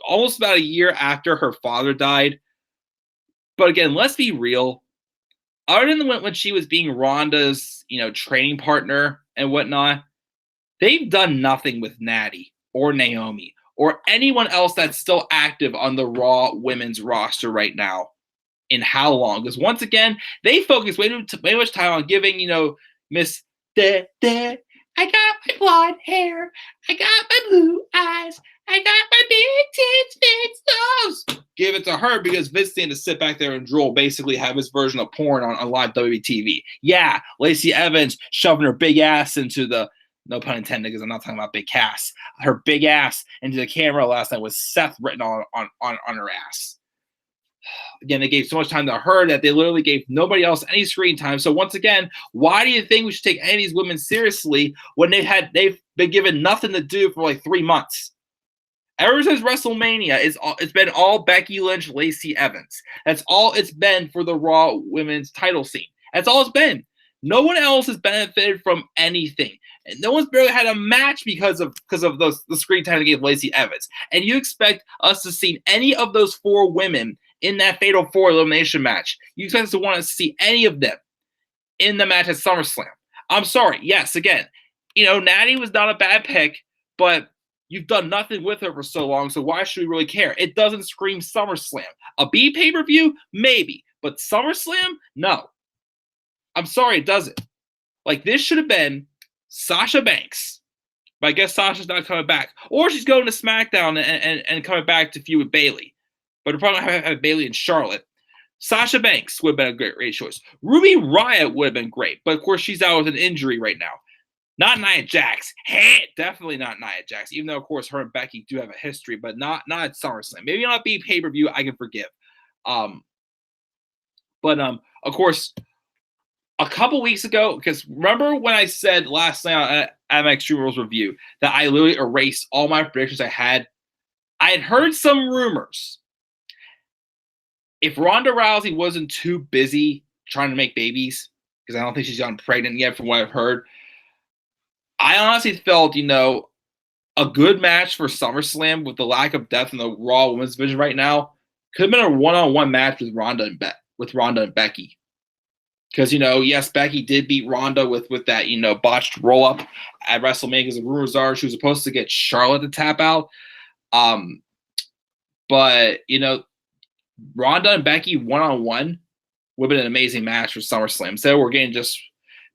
almost about a year after her father died. But again, let's be real. Other than when she was being Ronda's, training partner and whatnot, they've done nothing with Natty or Naomi or anyone else that's still active on the Raw women's roster right now. In how long? Because once again, they focus way much time on giving, Miss I got my blonde hair, I got my blue eyes, I got my big tits, big nose. Give it to her because Vince needed to sit back there and drool, basically have his version of porn on live WWE TV. Yeah, Lacey Evans shoving her big ass into the, no pun intended, because I'm not talking about big Cass, her big ass into the camera last night with Seth written on her ass. Again, they gave so much time to her that they literally gave nobody else any screen time. So once again, why do you think we should take any of these women seriously when they've been given nothing to do for like 3 months? Ever since WrestleMania, it's been all Becky Lynch, Lacey Evans. That's all it's been for the Raw women's title scene. That's all it's been. No one else has benefited from anything. And no one's barely had a match because of the screen time they gave Lacey Evans. And you expect us to see any of those 4 women in that Fatal 4 elimination match? You expect us to want to see any of them in the match at SummerSlam? I'm sorry. Yes, again, Natty was not a bad pick, but you've done nothing with her for so long, so why should we really care? It doesn't scream SummerSlam. A B pay-per-view? Maybe. But SummerSlam? No. I'm sorry, it doesn't. Like, this should have been Sasha Banks. But I guess Sasha's not coming back. Or she's going to SmackDown and coming back to feud with Bayley. But they're probably going to have Bayley and Charlotte. Sasha Banks would have been a great choice. Ruby Riott would have been great. But, of course, she's out with an injury right now. Not Nia Jax. Definitely not Nia Jax. Even though, of course, her and Becky do have a history. But not at SummerSlam. Maybe not be pay-per-view. I can forgive. But, of course, a couple weeks ago, because remember when I said last night at my Extreme Rules review that I literally erased all my predictions I had heard some rumors. If Ronda Rousey wasn't too busy trying to make babies, because I don't think she's gotten pregnant yet from what I've heard, I honestly felt, a good match for SummerSlam with the lack of depth in the Raw Women's division right now could have been a one-on-one match with Ronda and Becky. Because, yes, Becky did beat Ronda with that, botched roll-up at WrestleMania, because the rumors are she was supposed to get Charlotte to tap out. But, Ronda and Becky one-on-one would have been an amazing match for SummerSlam. Instead, we're getting just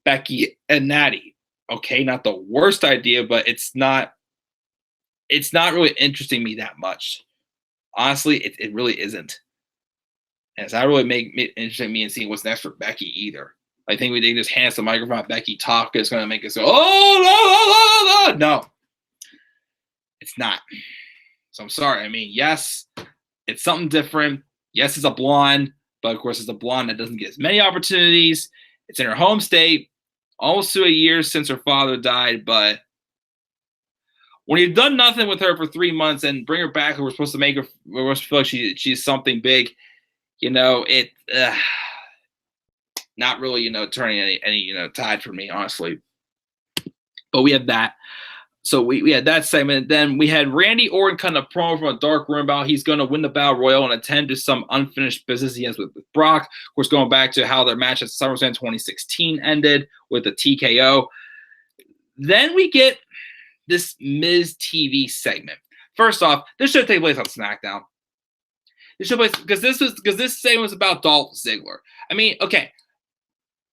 Becky and Natty. Okay, not the worst idea, but it's not really interesting me that much. Honestly, it really isn't. And it's not really make it interesting me and seeing what's next for Becky either. I think they just hand us the microphone at Becky talk is going to make us go, oh, no. It's not. So I'm sorry. I mean, yes, it's something different. Yes, it's a blonde, but of course it's a blonde that doesn't get as many opportunities. It's in her home state, almost to a year since her father died, but when you've done nothing with her for 3 months and bring her back, and we're supposed to make her, we're supposed to feel like she's something big, it not really, turning any tide for me, honestly. But we had that. So we had that segment. Then we had Randy Orton kind of promo from a dark room about he's going to win the Battle Royal and attend to some unfinished business he has with Brock. Of course, going back to how their match at SummerSlam 2016 ended with the TKO. Then we get this Miz TV segment. First off, this should take place on SmackDown. This should take place because this segment was about Dolph Ziggler. I mean, okay,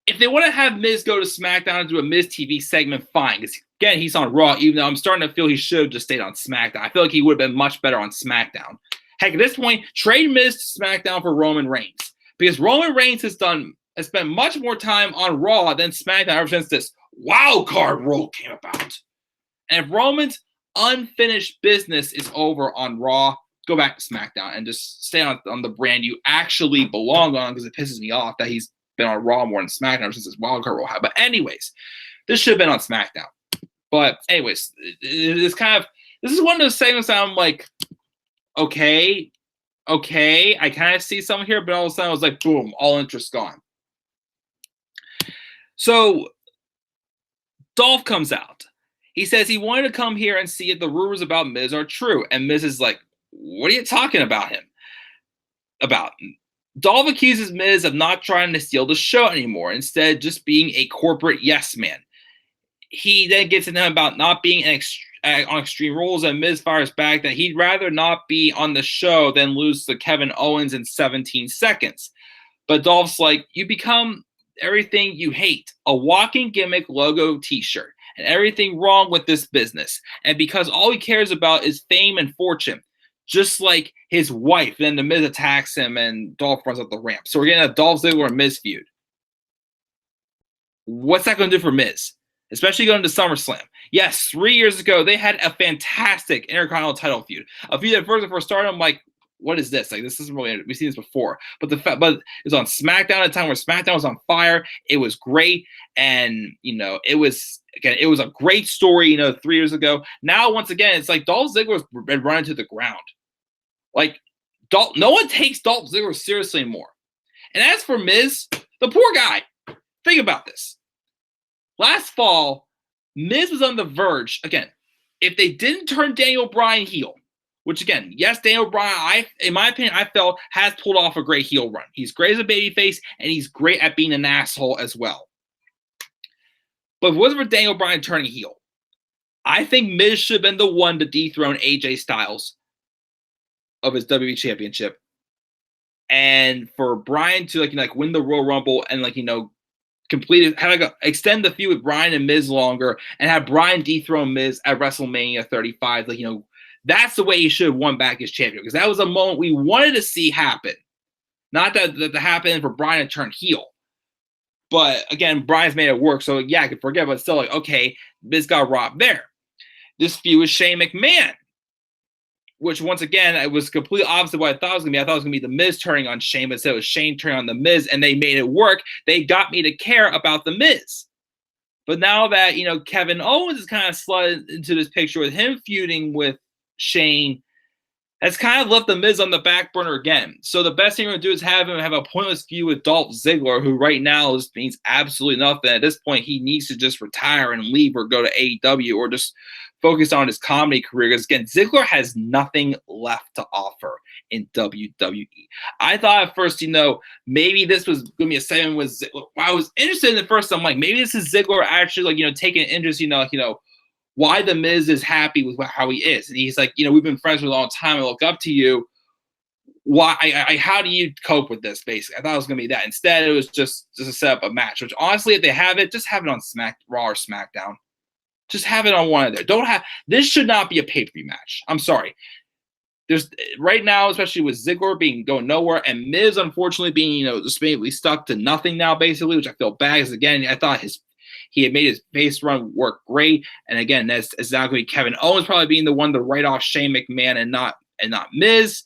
if they want to have Miz go to SmackDown and do a Miz TV segment, fine. Because again, he's on Raw, even though I'm starting to feel he should have just stayed on SmackDown. I feel like he would have been much better on SmackDown. Heck, at this point, trade Miz to SmackDown for Roman Reigns. Because Roman Reigns has spent much more time on Raw than SmackDown ever since this wild card rule came about. And if Roman's unfinished business is over on Raw, go back to SmackDown and just stay on the brand you actually belong on, because it pisses me off that he's been on Raw more than SmackDown ever since this wild card rule happened. But anyways, this should have been on SmackDown. But anyways, this is one of those segments that I'm like, okay, I kind of see something here, but all of a sudden I was like, boom, all interest gone. So Dolph comes out. He says he wanted to come here and see if the rumors about Miz are true. And Miz is like, what are you talking about him? About. Dolph accuses Miz of not trying to steal the show anymore, instead just being a corporate yes man. He then gets into him about not being on Extreme Rules, and Miz fires back that he'd rather not be on the show than lose to Kevin Owens in 17 seconds. But Dolph's like, you become everything you hate, a walking gimmick logo t-shirt, and everything wrong with this business. And because all he cares about is fame and fortune, just like his wife. Then the Miz attacks him and Dolph runs up the ramp. So we're getting a Dolph Ziggler and Miz feud. What's that going to do for Miz? Especially going to SummerSlam. Yes, 3 years ago, they had a fantastic Intercontinental title feud. A feud that first started, I'm like, what is this? Like, this isn't really, we've seen this before. But it was on SmackDown at a time where SmackDown was on fire. It was great. And, it was a great story, 3 years ago. Now, once again, it's like Dolph Ziggler's been running to the ground. Like, no one takes Dolph Ziggler seriously anymore. And as for Miz, the poor guy, think about this. Last fall, Miz was on the verge. Again, if they didn't turn Daniel Bryan heel, which again, yes, Daniel Bryan, in my opinion, I felt has pulled off a great heel run. He's great as a babyface, and he's great at being an asshole as well. But if it wasn't for Daniel Bryan turning heel, I think Miz should have been the one to dethrone AJ Styles of his WWE Championship, and for Bryan to win the Royal Rumble and extend the feud with Bryan and Miz longer, and have Bryan dethrone Miz at WrestleMania 35. That's the way he should have won back his champion, because that was a moment we wanted to see happen. Not that happened for Bryan to turn heel. But again, Bryan's made it work, so yeah, I could forget, but still, okay, Miz got robbed there. This feud with Shane McMahon, which once again, it was completely opposite of what I thought it was going to be. I thought it was going to be the Miz turning on Shane, but instead it was Shane turning on the Miz, and they made it work. They got me to care about the Miz. But now that, Kevin Owens is kind of slid into this picture with him feuding with Shane, has kind of left the Miz on the back burner again. So the best thing we're going to do is have him have a pointless feud with Dolph Ziggler, who right now means absolutely nothing. At this point, he needs to just retire and leave or go to AEW or just focus on his comedy career. Because again, Ziggler has nothing left to offer in WWE. I thought at first, maybe this was going to be a segment with Ziggler. I was interested in it first. I'm like, maybe this is Ziggler actually, taking an interest, why the Miz is happy with how he is. And he's like, we've been friends for a long time. I look up to you. Why? How do you cope with this, basically? I thought it was going to be that. Instead, it was just to set up a match, which honestly, if they have it, just have it on Raw or SmackDown. Just have it on one of there. This should not be a pay-per-view match. I'm sorry. There's right now, especially with Ziggler going nowhere, and Miz unfortunately being, just basically stuck to nothing now, basically, which I feel bad. Because again, I thought he had made his face run work great, and again, that's exactly Kevin Owens probably being the one to write off Shane McMahon and not Miz.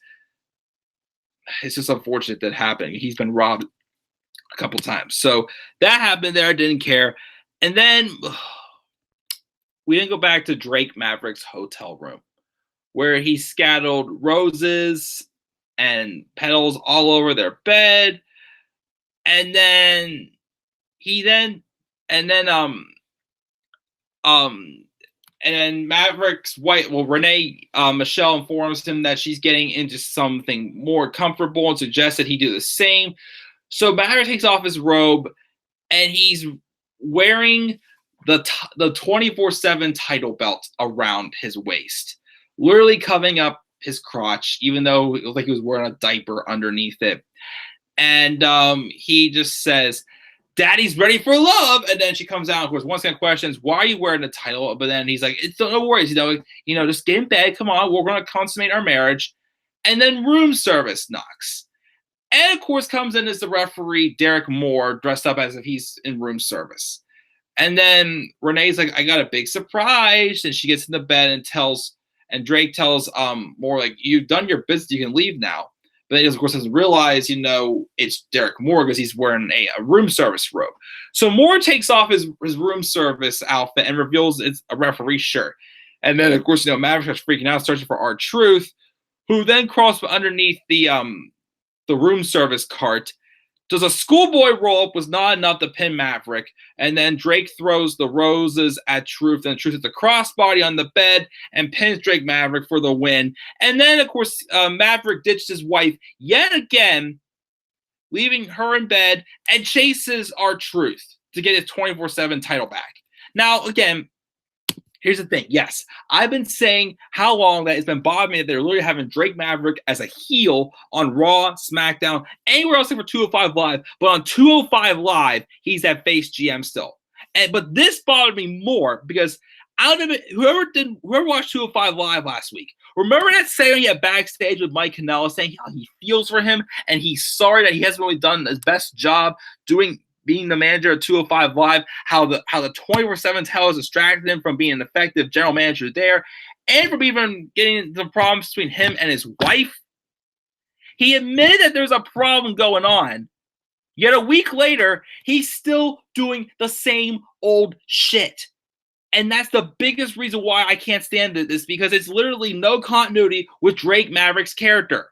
It's just unfortunate that happened. He's been robbed a couple times, so that happened there. I didn't care, and then we didn't go back to Drake Maverick's hotel room, where he scattered roses and petals all over their bed. And then Maverick's wife, Renee Michelle informs him that she's getting into something more comfortable and suggests that he do the same. So Maverick takes off his robe and he's wearing the 24/7 title belt around his waist, literally covering up his crotch, even though it looked like he was wearing a diaper underneath it. And he just says, "Daddy's ready for love." And then she comes out, of course, once again questions, "Why are you wearing the title?" But then he's like, "It's no worries, just get in bed. Come on, we're going to consummate our marriage." And then room service knocks. And of course comes in as the referee, Derek Moore, dressed up as if he's in room service. And then Renee's like, "I got a big surprise." And she gets in the bed and Drake tells Moore, like, "You've done your business, you can leave now." But then he, of course, doesn't realize, it's Derek Moore because he's wearing a room service robe. So Moore takes off his room service outfit and reveals it's a referee shirt. And then, of course, Maverick starts freaking out, searching for R-Truth, who then crawls underneath the room service cart Does a schoolboy roll up was not enough to pin Maverick, and then Drake throws the roses at Truth, and Truth hits the crossbody on the bed and pins Drake Maverick for the win. And then, of course, Maverick ditched his wife yet again, leaving her in bed, and chases R-Truth to get his 24/7 title back. Now, again, here's the thing. Yes, I've been saying how long that it's been bothering me that they're literally having Drake Maverick as a heel on Raw, SmackDown, anywhere else for 205 Live. But on 205 Live, he's that face GM still. But this bothered me more because out of it, whoever watched 205 Live last week, remember that segment he had backstage with Mike Kanellis saying how he feels for him and he's sorry that he hasn't really done his best job being the manager of 205 Live, how the 24/7 title has distracted him from being an effective general manager there, and from even getting the problems between him and his wife. He admitted that there's a problem going on, yet a week later, he's still doing the same old shit. And that's the biggest reason why I can't stand this, because it's literally no continuity with Drake Maverick's character.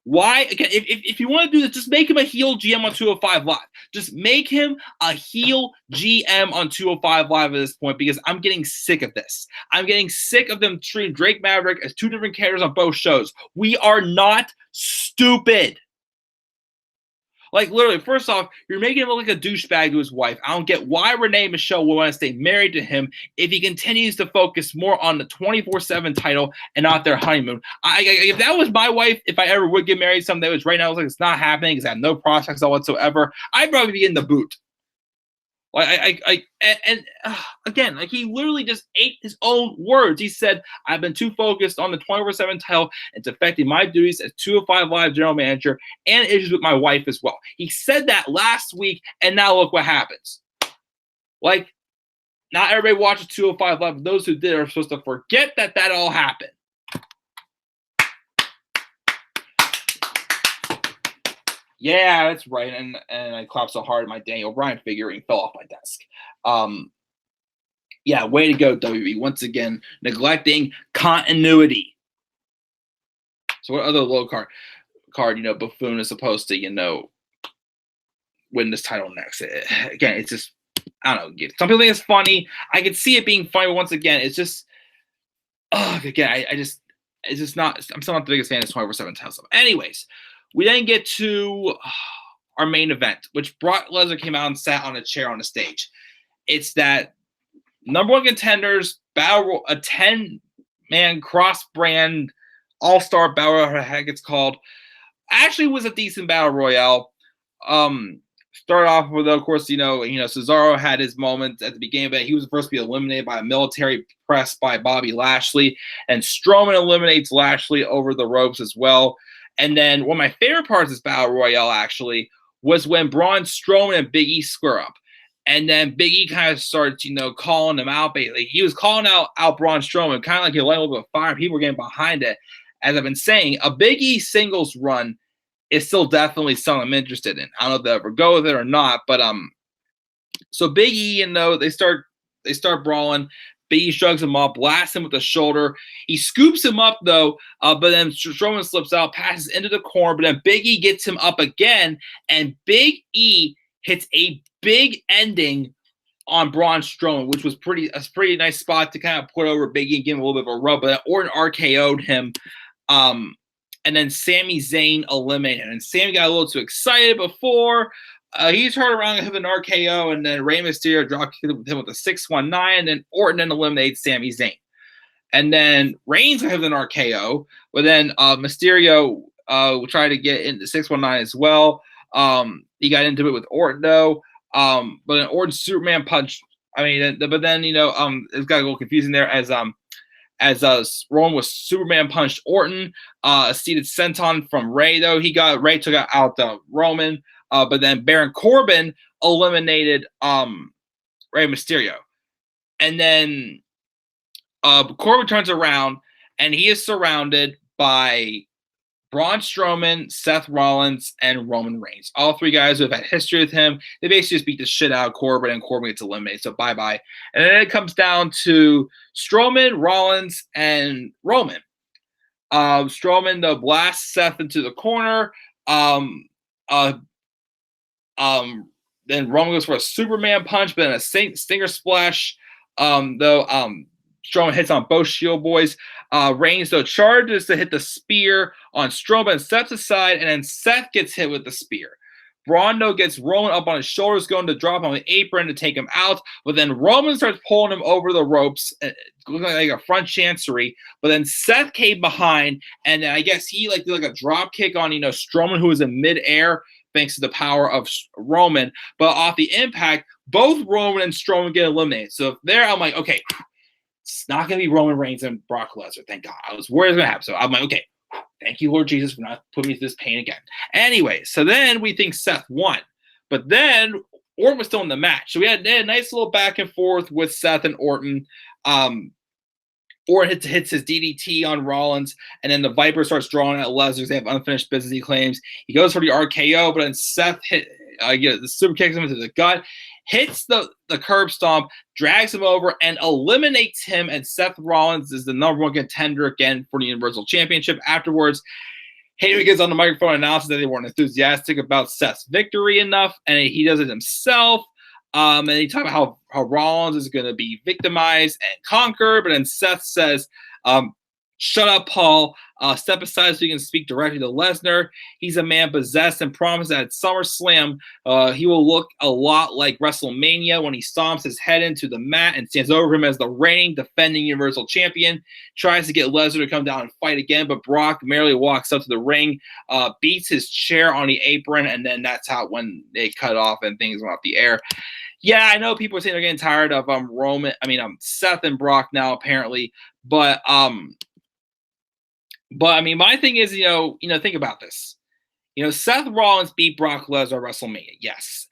Why? Again, if you want to do this, just make him a heel GM on 205 Live. Just make him a heel GM on 205 Live at this point, because I'm getting sick of this. I'm getting sick of them treating Drake Maverick as two different characters on both shows. We are not stupid. Like, literally, first off, you're making him look like a douchebag to his wife. I don't get why Renee Michelle would want to stay married to him if he continues to focus more on the 24/7 title and not their honeymoon. If that was my wife, if I ever would get married someday, which right now looks like it's not happening because I have no prospects whatsoever, I'd probably be in the boot. Again, like, he literally just ate his own words. He said, I've been too focused on the 24/7 title. It's affecting my duties as 205 Live general manager and issues with my wife as well. He said that last week, and now look what happens. Like, not everybody watches 205 Live, but those who did are supposed to forget that all happened. Yeah, that's right. And I clapped so hard my Daniel Bryan figurine fell off my desk. Yeah, way to go, WWE. Once again, neglecting continuity. So what other low card, Buffoon is supposed to, win this title next? Again, it's just, I don't know. Some people think it's funny. I can see it being funny, but once again, it's just, it's just not, I'm still not the biggest fan of 24/7 title stuff. Anyways, we then get to our main event, which Brock Lesnar came out and sat on a chair on the stage. It's that number one contenders battle, a 10-man cross-brand all-star battle, whatever the heck it's called. Actually was a decent battle royale. Started off with, of course, Cesaro had his moment at the beginning of it. He was the first to be eliminated by a military press by Bobby Lashley, and Strowman eliminates Lashley over the ropes as well. And then one of my favorite parts of this battle royale actually was when Braun Strowman and Big E square up. And then Big E kind of starts, calling him out. Basically, he was calling out Braun Strowman, kind of like he lighted a little bit of fire. People were getting behind it. As I've been saying, a Big E singles run is still definitely something I'm interested in. I don't know if they'll ever go with it or not, but so Big E, they start brawling. Big E shrugs him up, blasts him with the shoulder. He scoops him up, though, but then Strowman slips out, passes into the corner, but then Big E gets him up again, and Big E hits a big ending on Braun Strowman, which was a pretty nice spot to kind of put over Big E and give him a little bit of a rub, but Orton RKO'd him, and then Sami Zayn eliminated him. And Sami got a little too excited before. He turned around and hit an RKO, and then Rey Mysterio dropped him with a 619, and then Orton then eliminates Sami Zayn. And then Reigns hit an RKO, but then Mysterio tried to get into 619 as well. He got into it with Orton, though. But then Orton's Superman punch. But then it's got a little confusing there as Roman was Superman punched Orton. A seated senton from Rey, though. Rey took out Roman. But then Baron Corbin eliminated Rey Mysterio. And then Corbin turns around, and he is surrounded by Braun Strowman, Seth Rollins, and Roman Reigns. All three guys who have had history with him. They basically just beat the shit out of Corbin, and Corbin gets eliminated. So bye-bye. And then it comes down to Strowman, Rollins, and Roman. Strowman blasts Seth into the corner. Then Roman goes for a Superman punch, but then a stinger splash. Though Strowman hits on both Shield boys. Reigns though charges to hit the spear on Strowman and steps aside, and then Seth gets hit with the spear. Braun though gets Roman up on his shoulders, going to drop on the apron to take him out, but then Roman starts pulling him over the ropes, looking like a front chancery. But then Seth came behind, and I guess he did like a drop kick on Strowman, who was in midair, thanks to the power of Roman. But off the impact, both Roman and Strowman get eliminated. So there, I'm like, okay, it's not going to be Roman Reigns and Brock Lesnar. Thank God. I was worried it was going to happen. So I'm like, okay, thank you, Lord Jesus, for not putting me through this pain again. Anyway, so then we think Seth won. But then Orton was still in the match. So we had a nice little back and forth with Seth and Orton. Orton hits his DDT on Rollins, and then the Viper starts drawing at Lesnar. They have unfinished business, he claims. He goes for the RKO, but then Seth the super kicks him into the gut, hits the curb stomp, drags him over, and eliminates him. And Seth Rollins is the #1 contender again for the Universal Championship. Afterwards, Hayden gets on the microphone and announces that they weren't enthusiastic about Seth's victory enough, and he does it himself. And he talks about how Rollins is going to be victimized and conquered. But then Seth says, shut up, Paul. Step aside so you can speak directly to Lesnar. He's a man possessed and promised that at SummerSlam, he will look a lot like WrestleMania when he stomps his head into the mat and stands over him as the reigning, defending Universal Champion. Tries to get Lesnar to come down and fight again, but Brock merely walks up to the ring, beats his chair on the apron, and then that's how when they cut off and things went off the air. Yeah, I know people are saying they're getting tired of Seth and Brock now apparently, but I mean, my thing is, think about this. Seth Rollins beat Brock Lesnar at WrestleMania. Yes,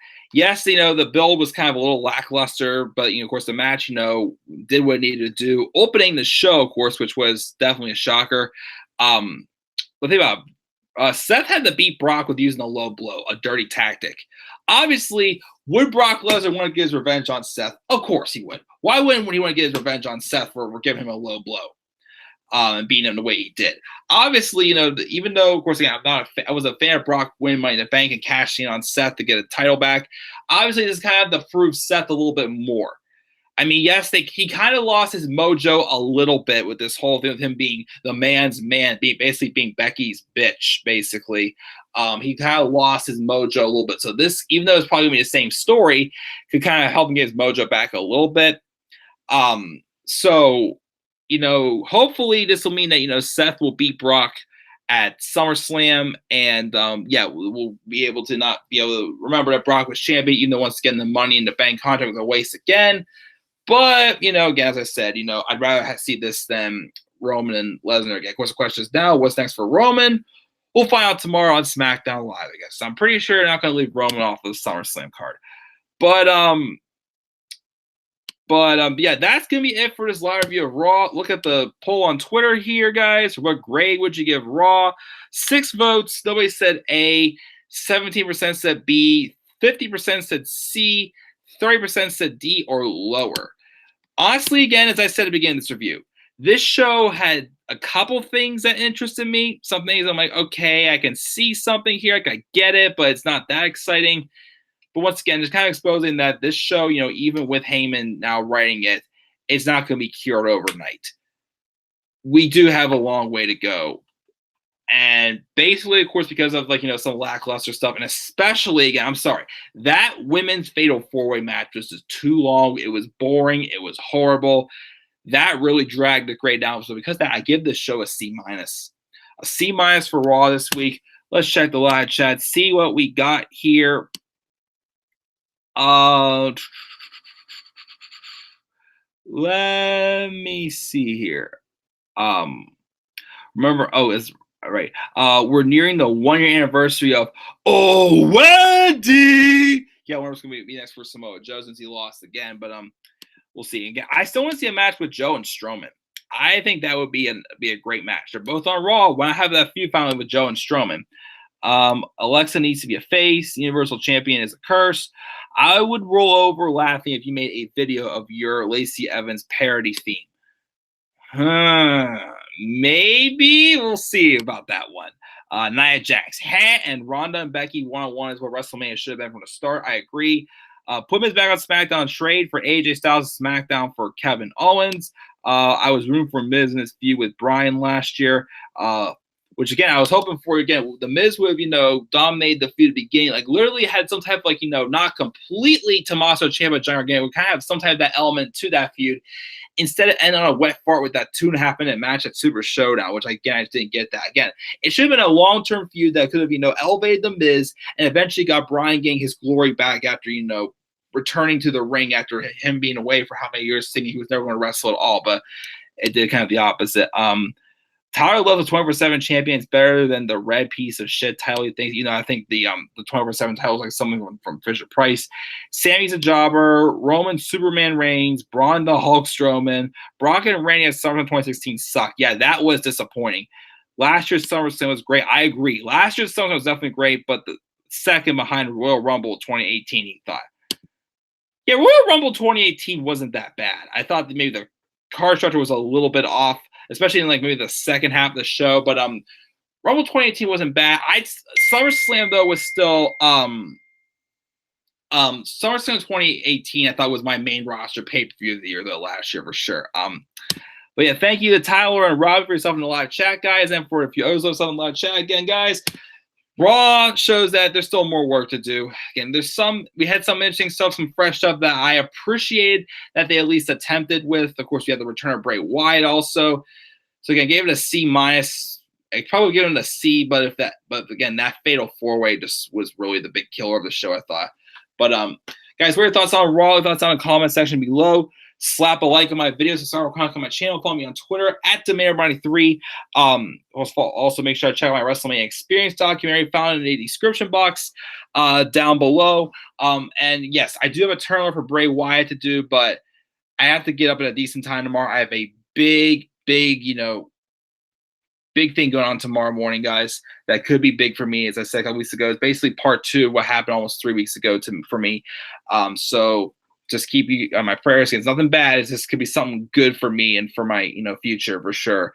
the build was kind of a little lackluster, but of course the match, did what it needed to do. Opening the show, of course, which was definitely a shocker. But think about it. Seth had to beat Brock with using a low blow, a dirty tactic. Obviously, would Brock Lesnar want to get his revenge on Seth? Of course he would. Why wouldn't he want to get his revenge on Seth for giving him a low blow? And beating him the way he did. Obviously, even though, of course, again, I was a fan of Brock winning Money in the Bank and cashing on Seth to get a title back. Obviously, this kind of to prove Seth a little bit more. I mean, yes, he kind of lost his mojo a little bit with this whole thing of him being the man's man, basically being Becky's bitch, basically. He kind of lost his mojo a little bit. So this, even though it's probably going to be the same story, could kind of help him get his mojo back a little bit. Hopefully this will mean that, Seth will beat Brock at SummerSlam, and we'll be able to not be able to remember that Brock was champion, even though once again the Money in the Bank contract was a waste again. But, again, as I said, I'd rather see this than Roman and Lesnar again. Of course, the question is now, what's next for Roman? We'll find out tomorrow on SmackDown Live, I guess. I'm pretty sure they're not going to leave Roman off of the SummerSlam card. But that's going to be it for this live review of Raw. Look at the poll on Twitter here, guys. What grade would you give Raw? 6 votes. Nobody said A. 17% said B. 50% said C. 30% said D or lower. Honestly, again, as I said at the beginning of this review, this show had a couple things that interested me. Some things I'm like, okay, I can see something here. I can get it, but it's not that exciting. But once again, it's kind of exposing that this show, even with Heyman now writing it, it's not going to be cured overnight. We do have a long way to go. And basically, of course, because of some lackluster stuff, and especially, again, I'm sorry, that women's fatal 4-way match was just too long. It was boring. It was horrible. That really dragged the grade down. So because of that, I give this show a C-. A C- for Raw this week. Let's check the live chat, see what we got here. Let me see here. Remember, it's all right. We're nearing the 1-year anniversary of Wendy. Yeah, I wonder what's gonna be next for Samoa Joe since he lost again, but we'll see. Again, I still want to see a match with Joe and Strowman. I think that would be a great match. They're both on Raw. When I have that feud finally with Joe and Strowman. Alexa needs to be a face. Universal Champion is a curse. I would roll over laughing if you made a video of your Lacey Evans parody theme. Maybe we'll see about that one. Nia Jax, and Ronda and Becky one-on-one is what WrestleMania should have been from the start. I agree. Put Miz back on SmackDown, trade for AJ Styles to SmackDown for Kevin Owens. I was rooting for Miz in his feud with Bryan last year, which again I was hoping for. Again, the Miz would have dominated the feud at the beginning, like literally had some type of not completely Tommaso Ciampa John Gargano, would kind of have some type of that element to that feud. Instead of ending on a wet fart with that 2.5 minute match at Super Showdown, which again I just didn't get that. Again, it should have been a long-term feud that could have elevated the Miz and eventually got Bryan getting his glory back after returning to the ring after him being away for how many years, thinking he was never going to wrestle at all. But it did kind of the opposite. Tyler loves the 24/7 champion. It's better than the red piece of shit title. He thinks, I think the 24/7 title is like something from Fisher Price. Sammy's a jobber. Roman Superman Reigns. Braun the Hulk Strowman. Brock and Randy at SummerSlam 2016 sucked. Yeah, that was disappointing. Last year's SummerSlam was great. I agree. Last year's SummerSlam was definitely great, but the second behind Royal Rumble 2018, he thought. Yeah, Royal Rumble 2018 wasn't that bad. I thought that maybe the card structure was a little bit off, especially in maybe the second half of the show. But Rumble 2018 wasn't bad. SummerSlam though was still SummerSlam 2018. I thought was my main roster pay-per-view of the year though last year for sure. But yeah, thank you to Tyler and Rob for yourself in the live chat, guys, and for if you owe yourself in the live chat again, guys. Raw shows that there's still more work to do. Again, we had some interesting stuff, some fresh stuff that I appreciated that they at least attempted with. Of course, we had the return of Bray Wyatt also. So again, gave it a C-. I'd probably give it a C, but again, that fatal 4-way just was really the big killer of the show, I thought. But guys, what are your thoughts on Raw? Your thoughts on the comment section below. Slap a like on my videos. Subscribe on my channel. Follow me on Twitter at DeMayor93. Also, make sure to check out my WrestleMania Experience documentary found in the description box down below. And yes, I do have a turnover for Bray Wyatt to do, but I have to get up at a decent time tomorrow. I have a big thing going on tomorrow morning, guys. That could be big for me. As I said a couple weeks ago, it's basically part 2 of what happened almost 3 weeks ago for me. So just keep you on my prayers. It's nothing bad. It just could be something good for me and for my future for sure.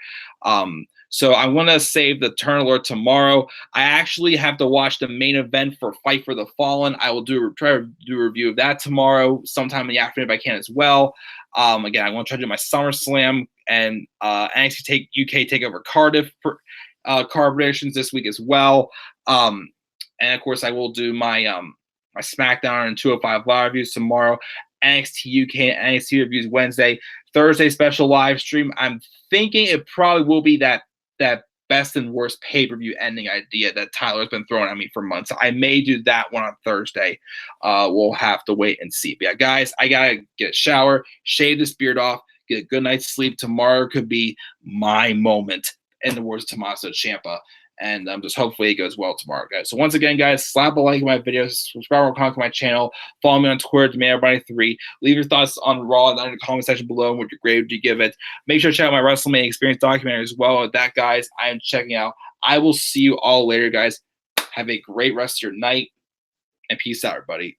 So I want to save the Turn Alert tomorrow. I actually have to watch the main event for Fight for the Fallen. I will try to do a review of that tomorrow, sometime in the afternoon if I can as well. Again, I want to try to do my SummerSlam and NXT UK Takeover Cardiff card predictions this week as well. And of course, I will do my my SmackDown and 205 Live reviews tomorrow. NXT UK and NXT reviews Wednesday. Thursday special live stream. I'm thinking it probably will be that best and worst pay-per-view ending idea that Tyler's been throwing at me for months. I may do that one on Thursday. We'll have to wait and see. But yeah, guys, I gotta get a shower, shave this beard off, get a good night's sleep. Tomorrow could be my moment, in the words of Tommaso Ciampa. And just hopefully it goes well tomorrow, guys. So once again, guys, slap a like on my videos, subscribe on my channel, follow me on Twitter, DeMayor93. Leave your thoughts on Raw down in the comment section below and what your grade would you give it. Make sure to check out my WrestleMania Experience documentary as well. With that, guys, I am checking out. I will see you all later, guys. Have a great rest of your night, and peace out, everybody.